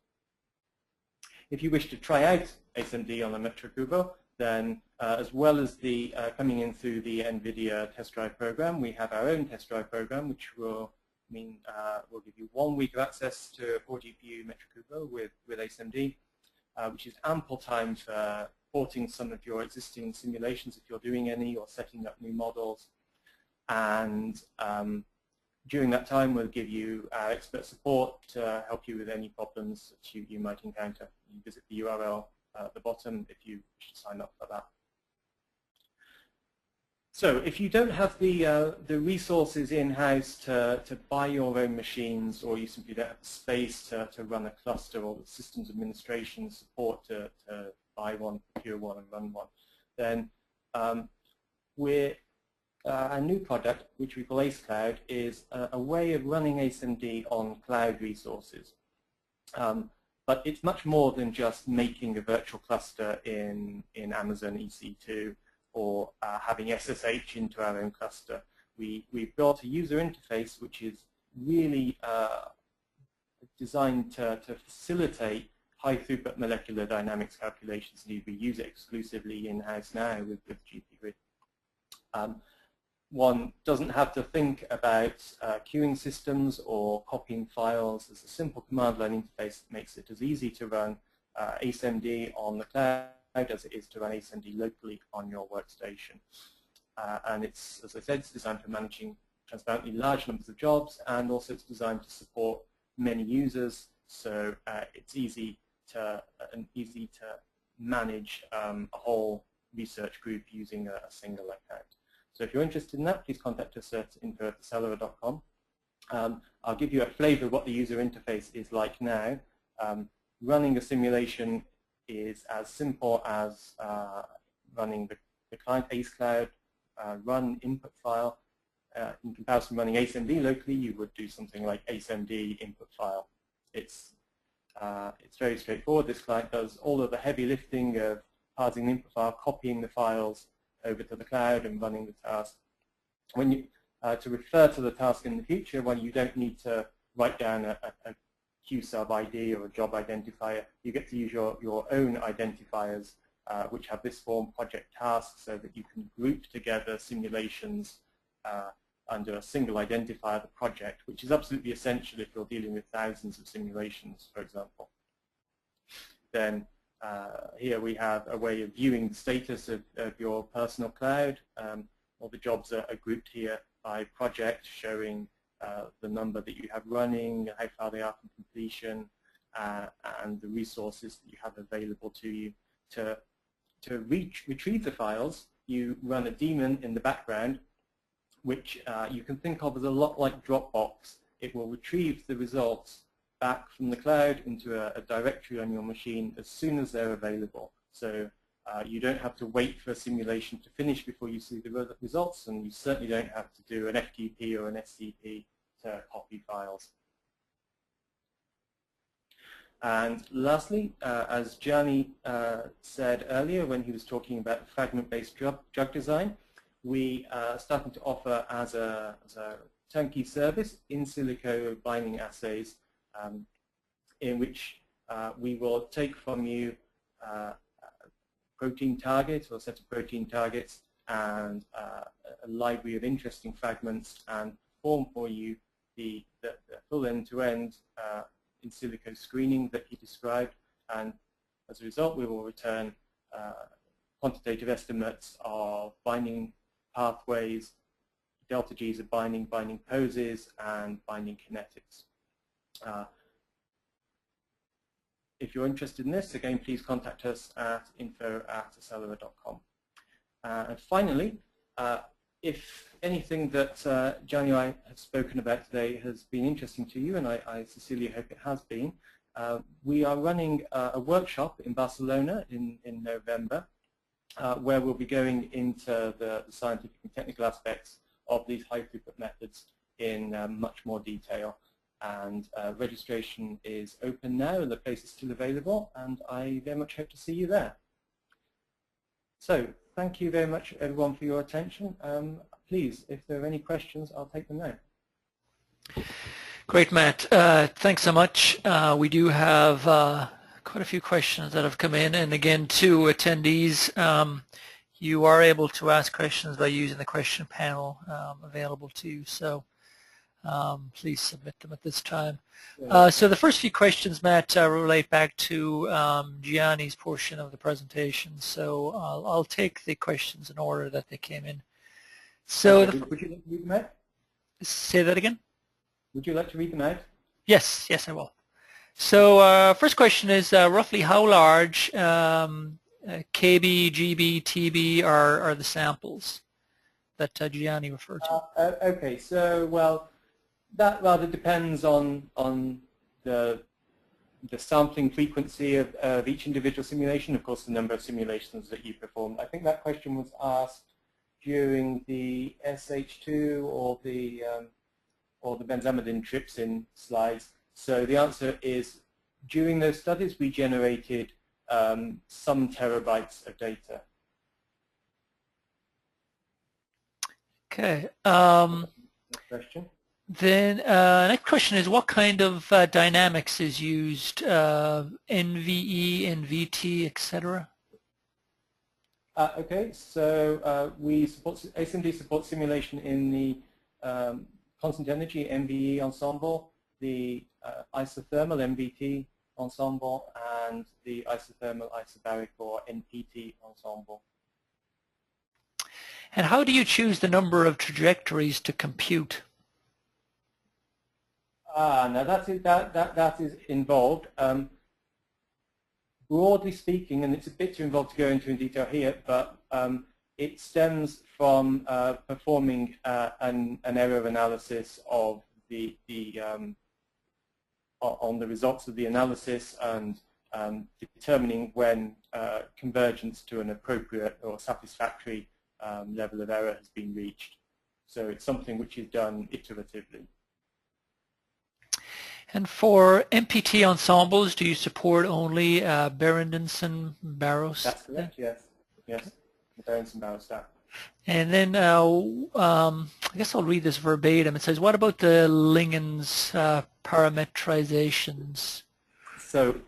If you wish to try out ACEMD on a Metro Kubo, then as well as the coming in through the NVIDIA test drive program, we have our own test drive program, which will mean we'll give you 1 week of access to 4 GPU Metro Kubo with ACEMD, which is ample time for porting some of your existing simulations if you're doing any or setting up new models. And during that time, we'll give you expert support to help you with any problems that you might encounter. You visit the URL at the bottom if you should sign up for that. So if you don't have the resources in-house to buy your own machines, or you simply don't have the space to run a cluster or the systems administration support to buy one, procure one, and run one, then our new product, which we call Ace Cloud, is a way of running ACEMD on cloud resources. But it's much more than just making a virtual cluster in Amazon EC2 or having SSH into our own cluster. We've built a user interface which is really designed to facilitate high-throughput molecular dynamics calculations. Indeed, we use it exclusively in-house now with GPGrid. One doesn't have to think about queuing systems or copying files. There's a simple command line interface that makes it as easy to run ACEMD on the cloud as it is to run ACEMD locally on your workstation. And it's, as I said, it's designed for managing transparently large numbers of jobs, and also it's designed to support many users, so it's easy to manage a whole research group using a single account. So if you're interested in that, please contact us at info@accelera.com. I'll give you a flavor of what the user interface is like now. Running a simulation is as simple as running the client Ace Cloud, run input file. In comparison, running ACEMD locally, you would do something like ACEMD input file. It's very straightforward. This client does all of the heavy lifting of parsing the input file, copying the files over to the cloud, and running the task. When you to refer to the task in the future, when you don't need to write down a queue sub ID or a job identifier, you get to use your own identifiers, which have this form project task, so that you can group together simulations under a single identifier, the project, which is absolutely essential if you're dealing with thousands of simulations, for example. Then here we have a way of viewing the status of your personal cloud. All the jobs are grouped here by project, showing the number that you have running, how far they are from completion, and the resources that you have available to you. To retrieve the files, you run a daemon in the background, which you can think of as a lot like Dropbox. It will retrieve the results back from the cloud into a directory on your machine as soon as they're available. So you don't have to wait for a simulation to finish before you see the results, and you certainly don't have to do an FTP or an SCP to copy files. And lastly, as Gianni said earlier when he was talking about fragment-based drug design, we are starting to offer as a turnkey service in silico binding assays, in which we will take from you protein targets or a set of protein targets and a library of interesting fragments and perform for you the full end-to-end in silico screening that he described, and as a result we will return quantitative estimates of binding pathways, delta G's of binding, binding poses, and binding kinetics. If you're interested in this, again, please contact us at info@accelera.com. And finally, if anything that Gianni and I have spoken about today has been interesting to you, and I sincerely hope it has been, we are running a workshop in Barcelona in November, where we'll be going into the scientific and technical aspects of these high-throughput methods in much more detail. And registration is open now, and the place is still available, and I very much hope to see you there. So, thank you very much, everyone, for your attention. Please, if there are any questions, I'll take them now. Great, Matt. Thanks so much. We do have quite a few questions that have come in, and again, to attendees, you are able to ask questions by using the question panel available to you. So please submit them at this time. So the first few questions, Matt, relate back to Gianni's portion of the presentation. So I'll take the questions in order that they came in. So would you like to read them out? Say that again? Would you like to read them out? Yes, yes, I will. So first question is roughly how large KB, GB, TB are the samples that Gianni referred to? Okay, so well, that rather depends on the sampling frequency of each individual simulation, of course the number of simulations that you performed. I think that question was asked during the SH2 or the benzamidine trypsin slides. So the answer is, during those studies we generated some terabytes of data. Okay. Next question. Then next question is, what kind of dynamics is used? NVE, NVT, etc. Okay, so we support ACEMD supports simulation in the constant energy NVE ensemble, the isothermal NVT ensemble, and the isothermal isobaric or NPT ensemble. And how do you choose the number of trajectories to compute? Now that is involved. Broadly speaking, and it's a bit too involved to go into in detail here, but it stems from performing an error analysis of on the results of the analysis and determining when convergence to an appropriate or satisfactory level of error has been reached. So it's something which is done iteratively. And for MPT ensembles, do you support only Berendenson-Barrow? That's correct, yes. Yes, Berendenson-Barrow stack. And then I guess I'll read this verbatim. It says, what about the ligands parametrizations? So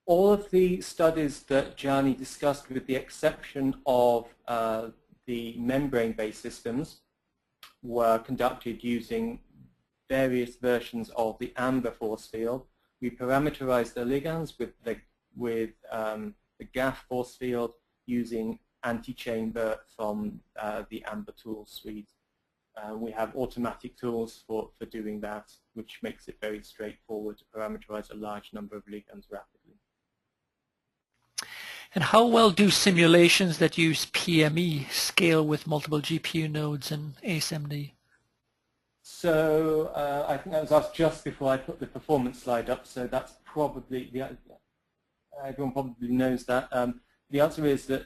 all of the studies that Gianni discussed, with the exception of the membrane-based systems, were conducted using various versions of the amber force field. We parameterized the ligands with the GAF force field using anti-chamber from the amber tool suite. We have automatic tools for doing that, which makes it very straightforward to parameterize a large number of ligands rapidly. And how well do simulations that use PME scale with multiple GPU nodes in ASMD? So I think that was asked just before I put the performance slide up, so that's probably, everyone probably knows that. The answer is that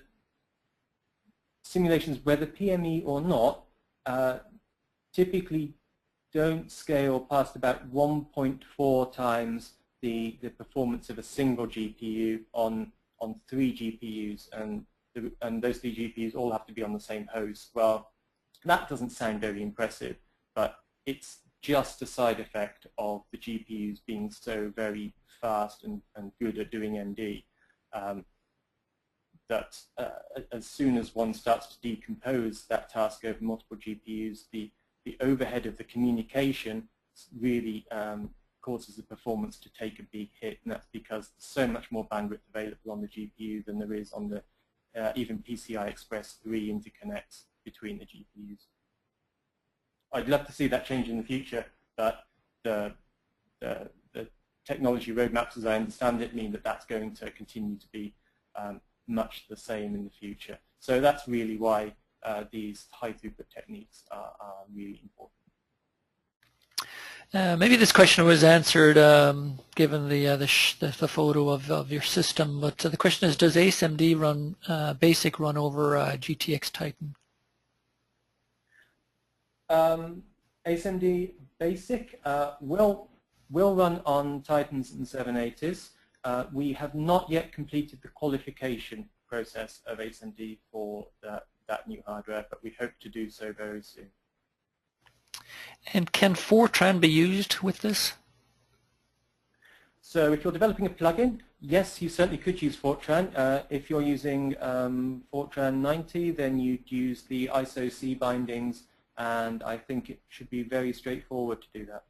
simulations, whether PME or not, typically don't scale past about 1.4 times the performance of a single GPU on 3 GPUs, and those 3 GPUs all have to be on the same host. Well, that doesn't sound very impressive, but it's just a side effect of the GPUs being so very fast and good at doing MD. that as soon as one starts to decompose that task over multiple GPUs, the overhead of the communication really causes the performance to take a big hit, and that's because there's so much more bandwidth available on the GPU than there is on the even PCI Express 3 interconnects between the GPUs. I'd love to see that change in the future, but the technology roadmaps, as I understand it, mean that that's going to continue to be much the same in the future. So that's really why these high throughput techniques are really important. Maybe this question was answered given the photo of your system, but the question is, does ASMD run BASIC run over GTX Titan? ASMD BASIC will run on Titans and 780s. We have not yet completed the qualification process of ASMD for that new hardware, but we hope to do so very soon. And can Fortran be used with this? So if you're developing a plugin, yes, you certainly could use Fortran. If you're using Fortran 90, then you'd use the ISO C bindings, and I think it should be very straightforward to do that.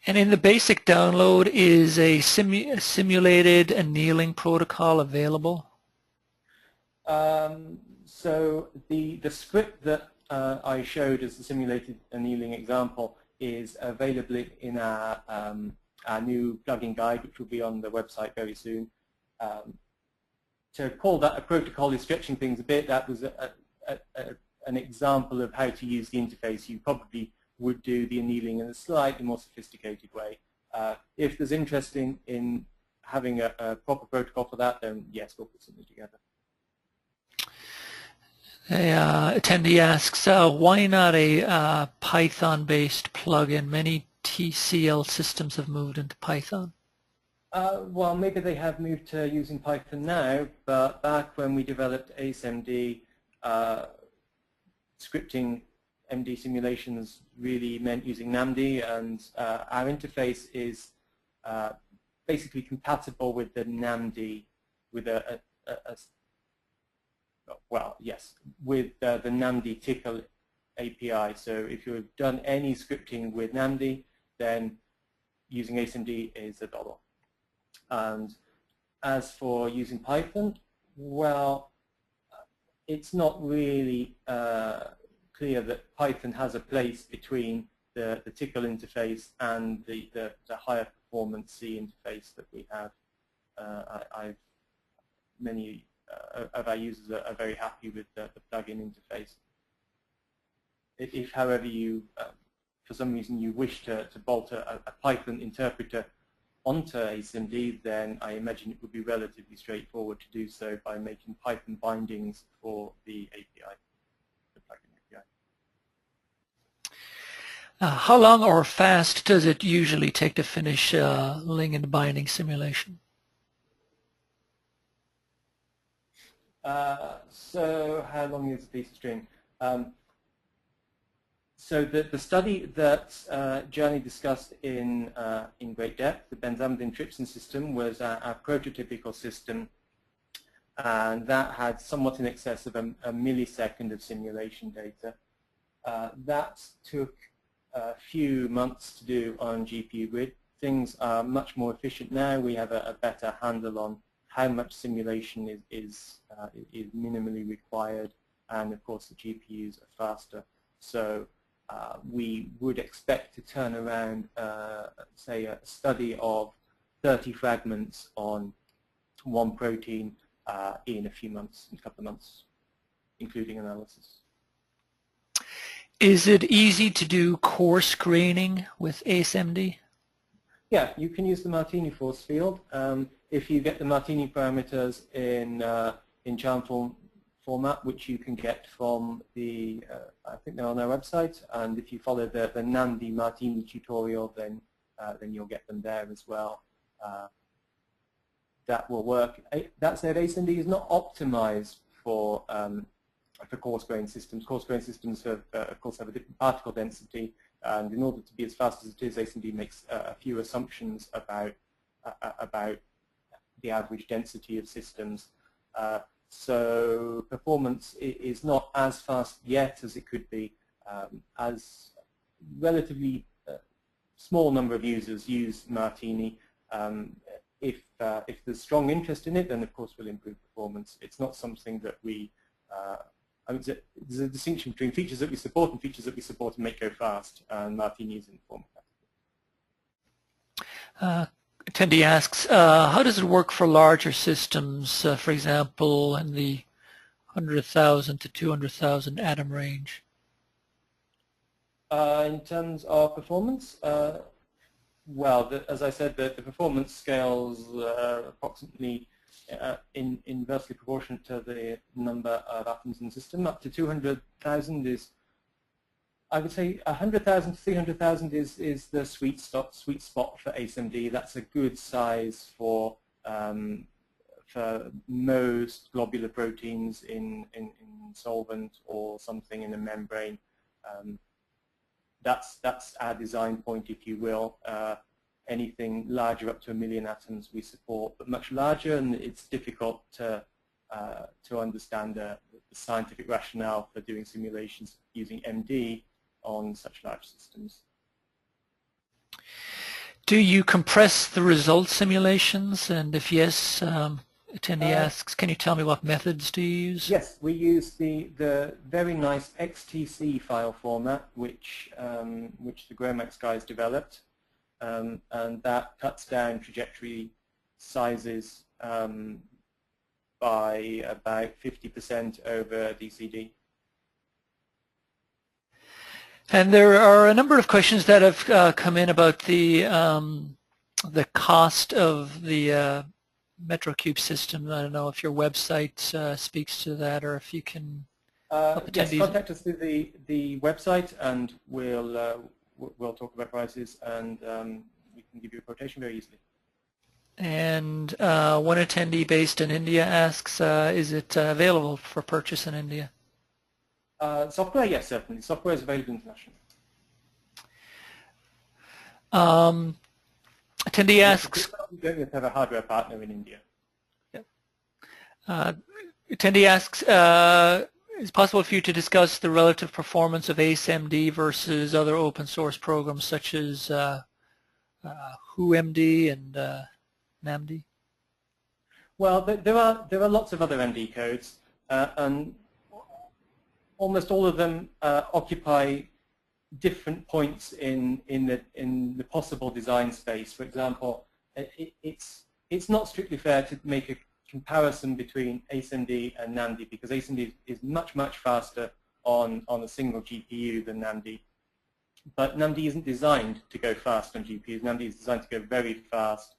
And in the BASIC download, is a simulated annealing protocol available? So the script that I showed as the simulated annealing example is available in our new plugin guide, which will be on the website very soon. To call that a protocol is stretching things a bit. That was an example of how to use the interface. You probably would do the annealing in a slightly more sophisticated way. If there's interest in having a proper protocol for that, then yes, we'll put something together. A attendee asks, why not a Python-based plugin? Many TCL systems have moved into Python. Well, maybe they have moved to using Python now, but back when we developed ACEMD, scripting MD simulations really meant using NAMD, and our interface is basically compatible with the NAMD, with with the NAMD tickle API. So if you've done any scripting with NAMD, then using ACEMD is a doddle. And as for using Python, well, it's not really clear that Python has a place between the tickle interface and the higher performance C interface that we have. Many of our users are very happy with the plugin interface. If, however, you, for some reason, you wish to bolt a Python interpreter onto ACEMD, then I imagine it would be relatively straightforward to do so by making Python bindings for the API, the plugin API. How long or fast does it usually take to finish ligand binding simulation? So how long is a piece of string? So the study that Gianni discussed in great depth, the benzamidine trypsin system, was our prototypical system, and that had somewhat in excess of a millisecond of simulation data. That took a few months to do on GPU grid. Things are much more efficient now. We have a better handle on how much simulation is minimally required, and of course the GPUs are faster. So we would expect to turn around, say, a study of 30 fragments on one protein in a few months, in a couple of months, including analysis. Is it easy to do coarse graining with ASMD? Yeah, you can use the Martini force field. If you get the Martini parameters in charm format, which you can get from the, I think they're on our website, and if you follow the NAMD Martini tutorial, then you'll get them there as well. That will work. That said, ACEMD is not optimized for coarse grain systems. Coarse grain systems have, of course, have a different particle density, and in order to be as fast as it is, ACEMD makes a few assumptions about the average density of systems. So performance is not as fast yet as it could be, as relatively small number of users use Martini. If there's strong interest in it, then of course we'll improve performance. It's not something that we, there's a distinction between features that we support and features that we support and make go fast, and Martini is in the form of that. Attendee asks, how does it work for larger systems, for example, in the 100,000 to 200,000 atom range? In terms of performance, well, as I said, the performance scales approximately inversely proportionate to the number of atoms in the system. Up to 200,000 is, I would say, 100,000 to 300,000 is the sweet spot for ACEMD. That's a good size for most globular proteins in solvent or something in a membrane. That's our design point, if you will. Anything larger up to 1 million atoms we support, but much larger, and it's difficult to understand the scientific rationale for doing simulations using MD on such large systems. Do you compress the result simulations? And if yes, attendee asks, can you tell me what methods do you use? Yes, we use the very nice XTC file format, which the GROMACS guys developed, and that cuts down trajectory sizes by about 50% over DCD. And there are a number of questions that have come in about the cost of the MetroCube system. I don't know if your website speaks to that, or if you can help attendees. Yes, contact us through the website, and we'll talk about prices, and we can give you a quotation very easily. And one attendee based in India asks, is it available for purchase in India? Software, yes, certainly. Software is available internationally. Attendee asks... We don't yet have a hardware partner in India. Attendee asks, is it possible for you to discuss the relative performance of ACEMD versus other open source programs such as WhoMD and NAMD? Well, there are lots of other MD codes, and almost all of them occupy different points in the possible design space. For example, it's not strictly fair to make a comparison between ACEMD and NAMD, because ACEMD is much faster on a single GPU than NAMD. But NAMD isn't designed to go fast on GPUs. NAMD is designed to go very fast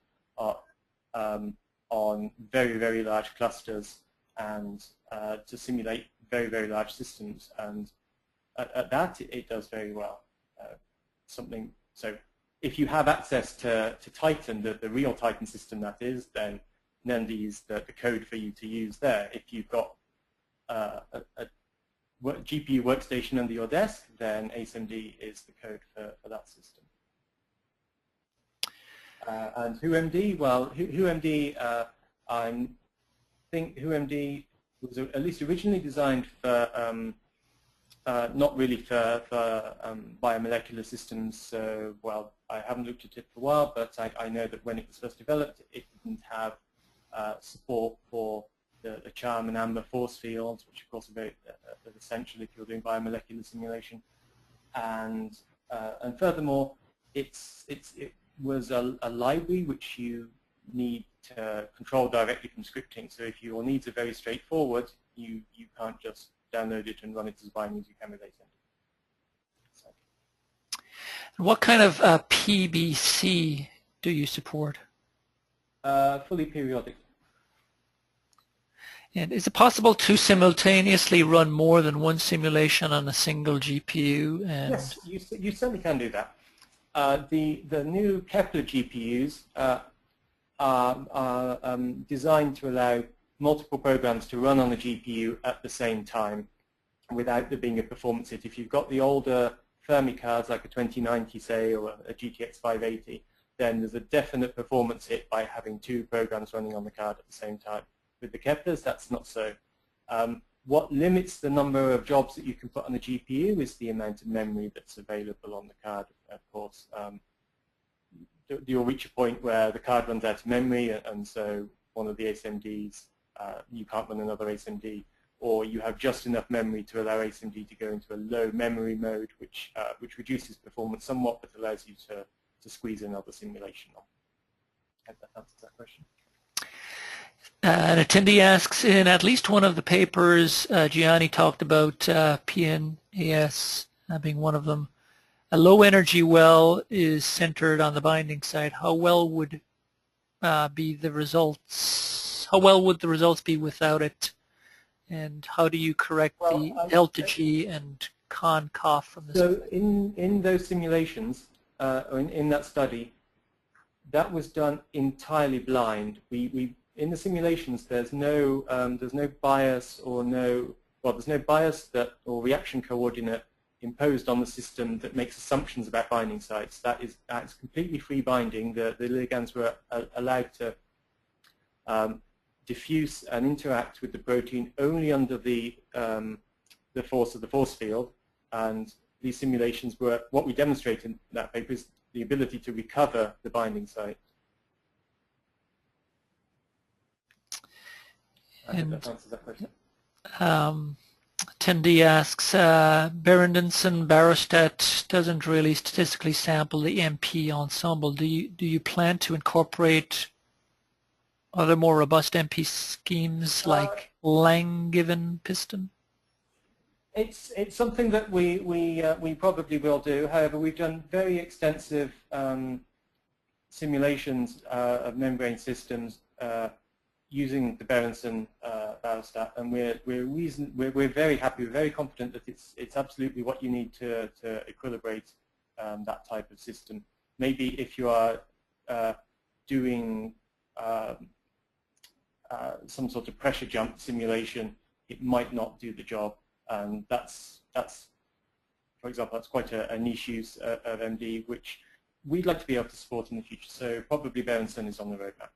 on very large clusters, and to simulate very large systems, and at that it does very well. So if you have access to Titan, the real Titan system that is, then NAMD is the code for you to use there. If you've got a GPU workstation under your desk, then ACEMD is the code for that system. And WhoMD, well, WhoMD, I think WhoMD was at least originally designed for, not really for biomolecular systems. So, well, I haven't looked at it for a while, but I know that when it was first developed, it didn't have support for the charm and amber force fields, which of course are very essential if you're doing biomolecular simulation. And furthermore, it was a library which you need to control directly from scripting. So if your needs are very straightforward, you can't just download it and run it as binaries you can with ACEMD. So. What kind of PBC do you support? Fully periodic. And is it possible to simultaneously run more than one simulation on a single GPU? And yes, you certainly can do that. The new Kepler GPUs are designed to allow multiple programs to run on a GPU at the same time without there being a performance hit. If you've got the older Fermi cards like a 2090, say, or a GTX 580, then there's a definite performance hit by having two programs running on the card at the same time. with the Keplers, that's not so. What limits the number of jobs that you can put on the GPU is the amount of memory that's available on the card, of course. You'll reach a point where the card runs out of memory, and so one of the ASMDs, you can't run another ASMD, or you have just enough memory to allow ASMD to go into a low memory mode, which reduces performance somewhat, but allows you to squeeze another simulation on. I hope that answers that question. An attendee asks, in at least one of the papers, Gianni talked about PNAS being one of them. A low energy well is centered on the binding site. How well would be the results? How well would the results be without it? And how do you correct the delta G and con-coff from this? So in those simulations, or in that study, that was done entirely blind. In the simulations, there's no bias or there's no bias or reaction coordinate imposed on the system that makes assumptions about binding sites. That's completely free binding. The ligands were allowed to diffuse and interact with the protein only under the force of the force field. And these simulations were, what we demonstrated in that paper is the ability to recover the binding site. I hope that answers that question. Attendee asks, Berendenson-Barostat doesn't really statistically sample the MP ensemble. Do you plan to incorporate other more robust MP schemes like Langevin piston? It's something that we probably will do. However, we've done very extensive simulations of membrane systems using the Berenson-Barostat, and we're very happy, we're very confident that it's absolutely what you need to equilibrate that type of system. Maybe if you are doing some sort of pressure jump simulation, it might not do the job, and that's for example, that's quite a niche use of MD, which we'd like to be able to support in the future. So probably Berenson is on the roadmap.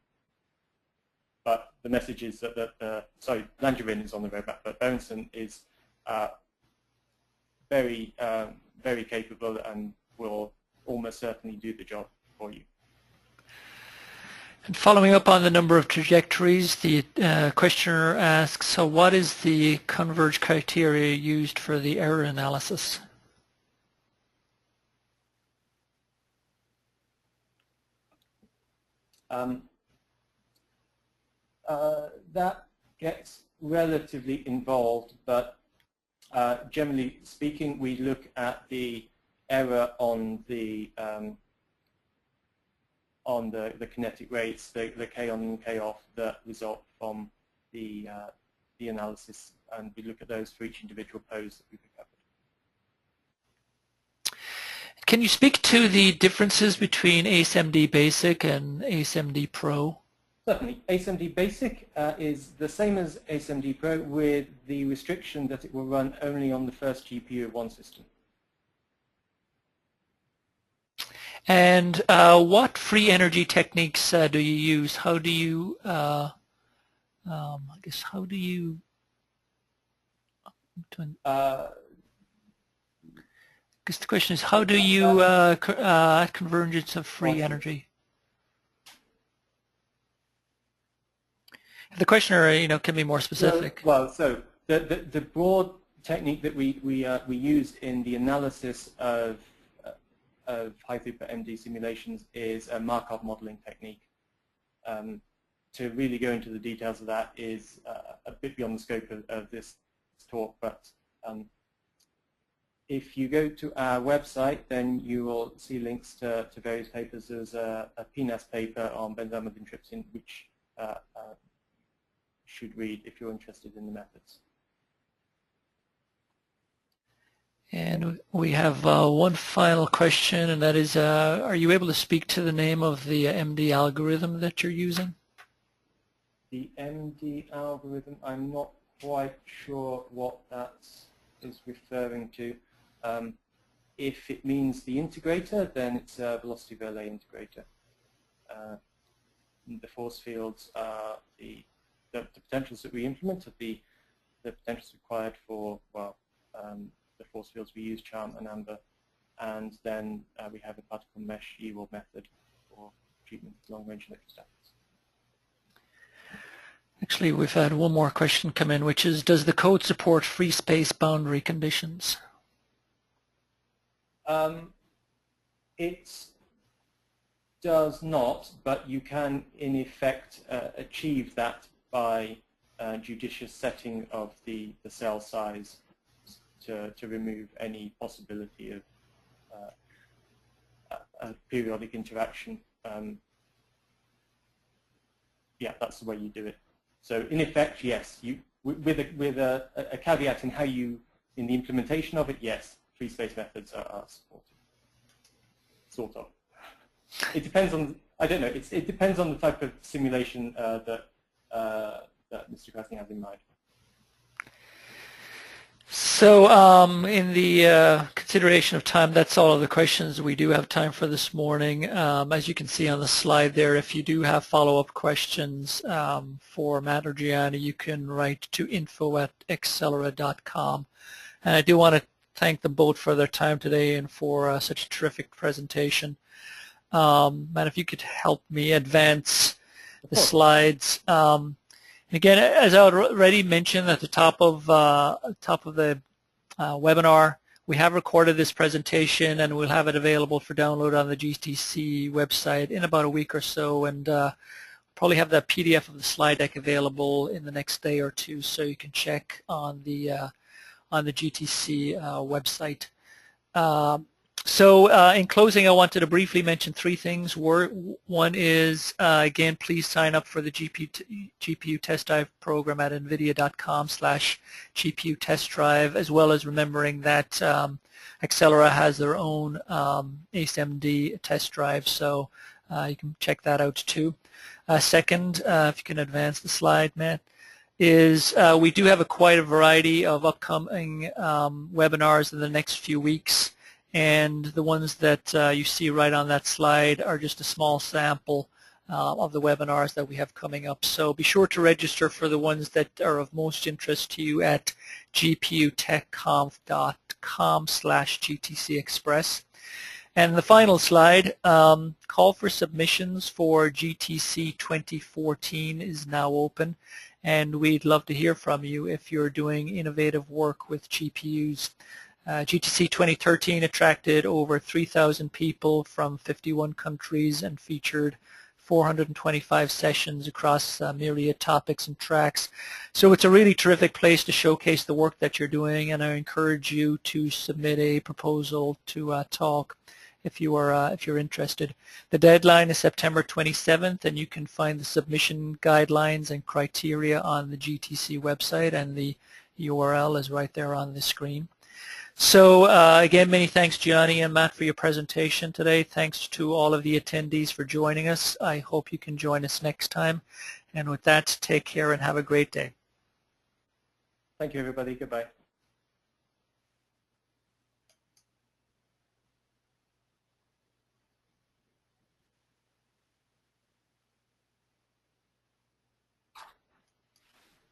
But the message is that, Langevin is on the roadmap, but Berenson is very capable and will almost certainly do the job for you. And following up on the number of trajectories, the questioner asks, so what is the converge criteria used for the error analysis? That gets relatively involved, but generally speaking, we look at the error on the kinetic rates, the K on and K off that result from the analysis, and we look at those for each individual pose that we've covered. Can you speak to the differences between ASMD Basic and ASMD Pro? Certainly. ASMD Basic is the same as ASMD Pro with the restriction that it will run only on the first GPU of one system. And what free energy techniques do you use? How do you, I guess, how do you, I guess the question is, how do you convergence of free energy? The questioner, can be more specific. So the broad technique that we use in the analysis of high-throughput MD simulations is a Markov modeling technique. To really go into the details of that is a bit beyond the scope of this talk, but if you go to our website, then you will see links to various papers. There's a PNAS paper on benzamidine-trypsin, which should read if you're interested in the methods. And we have one final question, and that is, are you able to speak to the name of the MD algorithm that you're using? The MD algorithm, I'm not quite sure what that is referring to. If it means the integrator, then it's a velocity relay integrator. The force fields are the the potentials that we implement are the potentials required for, well, the force fields we use, charm and amber, and then we have a particle mesh EWALD method for treatment of long-range electrostatics. Actually, we've had one more question come in, which is, does the code support free space boundary conditions? It does not, but you can, in effect, achieve that by judicious setting of the cell size to remove any possibility of a periodic interaction. Yeah, that's the way you do it. So in effect, yes, with a caveat in how in the implementation of it, yes, free space methods are supported. Sort of. It depends on, I don't know, it depends on the type of simulation that Mr. Krasny has in mind. So in the consideration of time, that's all of the questions we do have time for this morning. As you can see on the slide there, if you do have follow-up questions for Matt or Gianni, you can write to info@accelera.com. And I do want to thank them both for their time today and for such a terrific presentation. Matt, if you could help me advance the slides. Again, as I already mentioned at the top of the webinar, we have recorded this presentation and we'll have it available for download on the GTC website in about a week or so, and probably have that PDF of the slide deck available in the next day or two, so you can check on the GTC website. So in closing, I wanted to briefly mention three things. One is, again, please sign up for the GPU test drive program at nvidia.com/GPU test drive, as well as remembering that Accelera has their own ACEMD test drive, so you can check that out too. Second, if you can advance the slide, Matt, is we do have quite a variety of upcoming webinars in the next few weeks. And the ones that you see right on that slide are just a small sample of the webinars that we have coming up. So be sure to register for the ones that are of most interest to you at gputechconf.com/GTC Express. And the final slide, call for submissions for GTC 2014 is now open, and we'd love to hear from you if you're doing innovative work with GPUs. GTC 2013 attracted over 3,000 people from 51 countries and featured 425 sessions across myriad topics and tracks. So it's a really terrific place to showcase the work that you're doing, and I encourage you to submit a proposal to talk if you're interested. The deadline is September 27th, and you can find the submission guidelines and criteria on the GTC website, and the URL is right there on the screen. So again, many thanks, Gianni and Matt, for your presentation today. Thanks to all of the attendees for joining us. I hope you can join us next time. And with that, take care and have a great day. Thank you, everybody. Goodbye.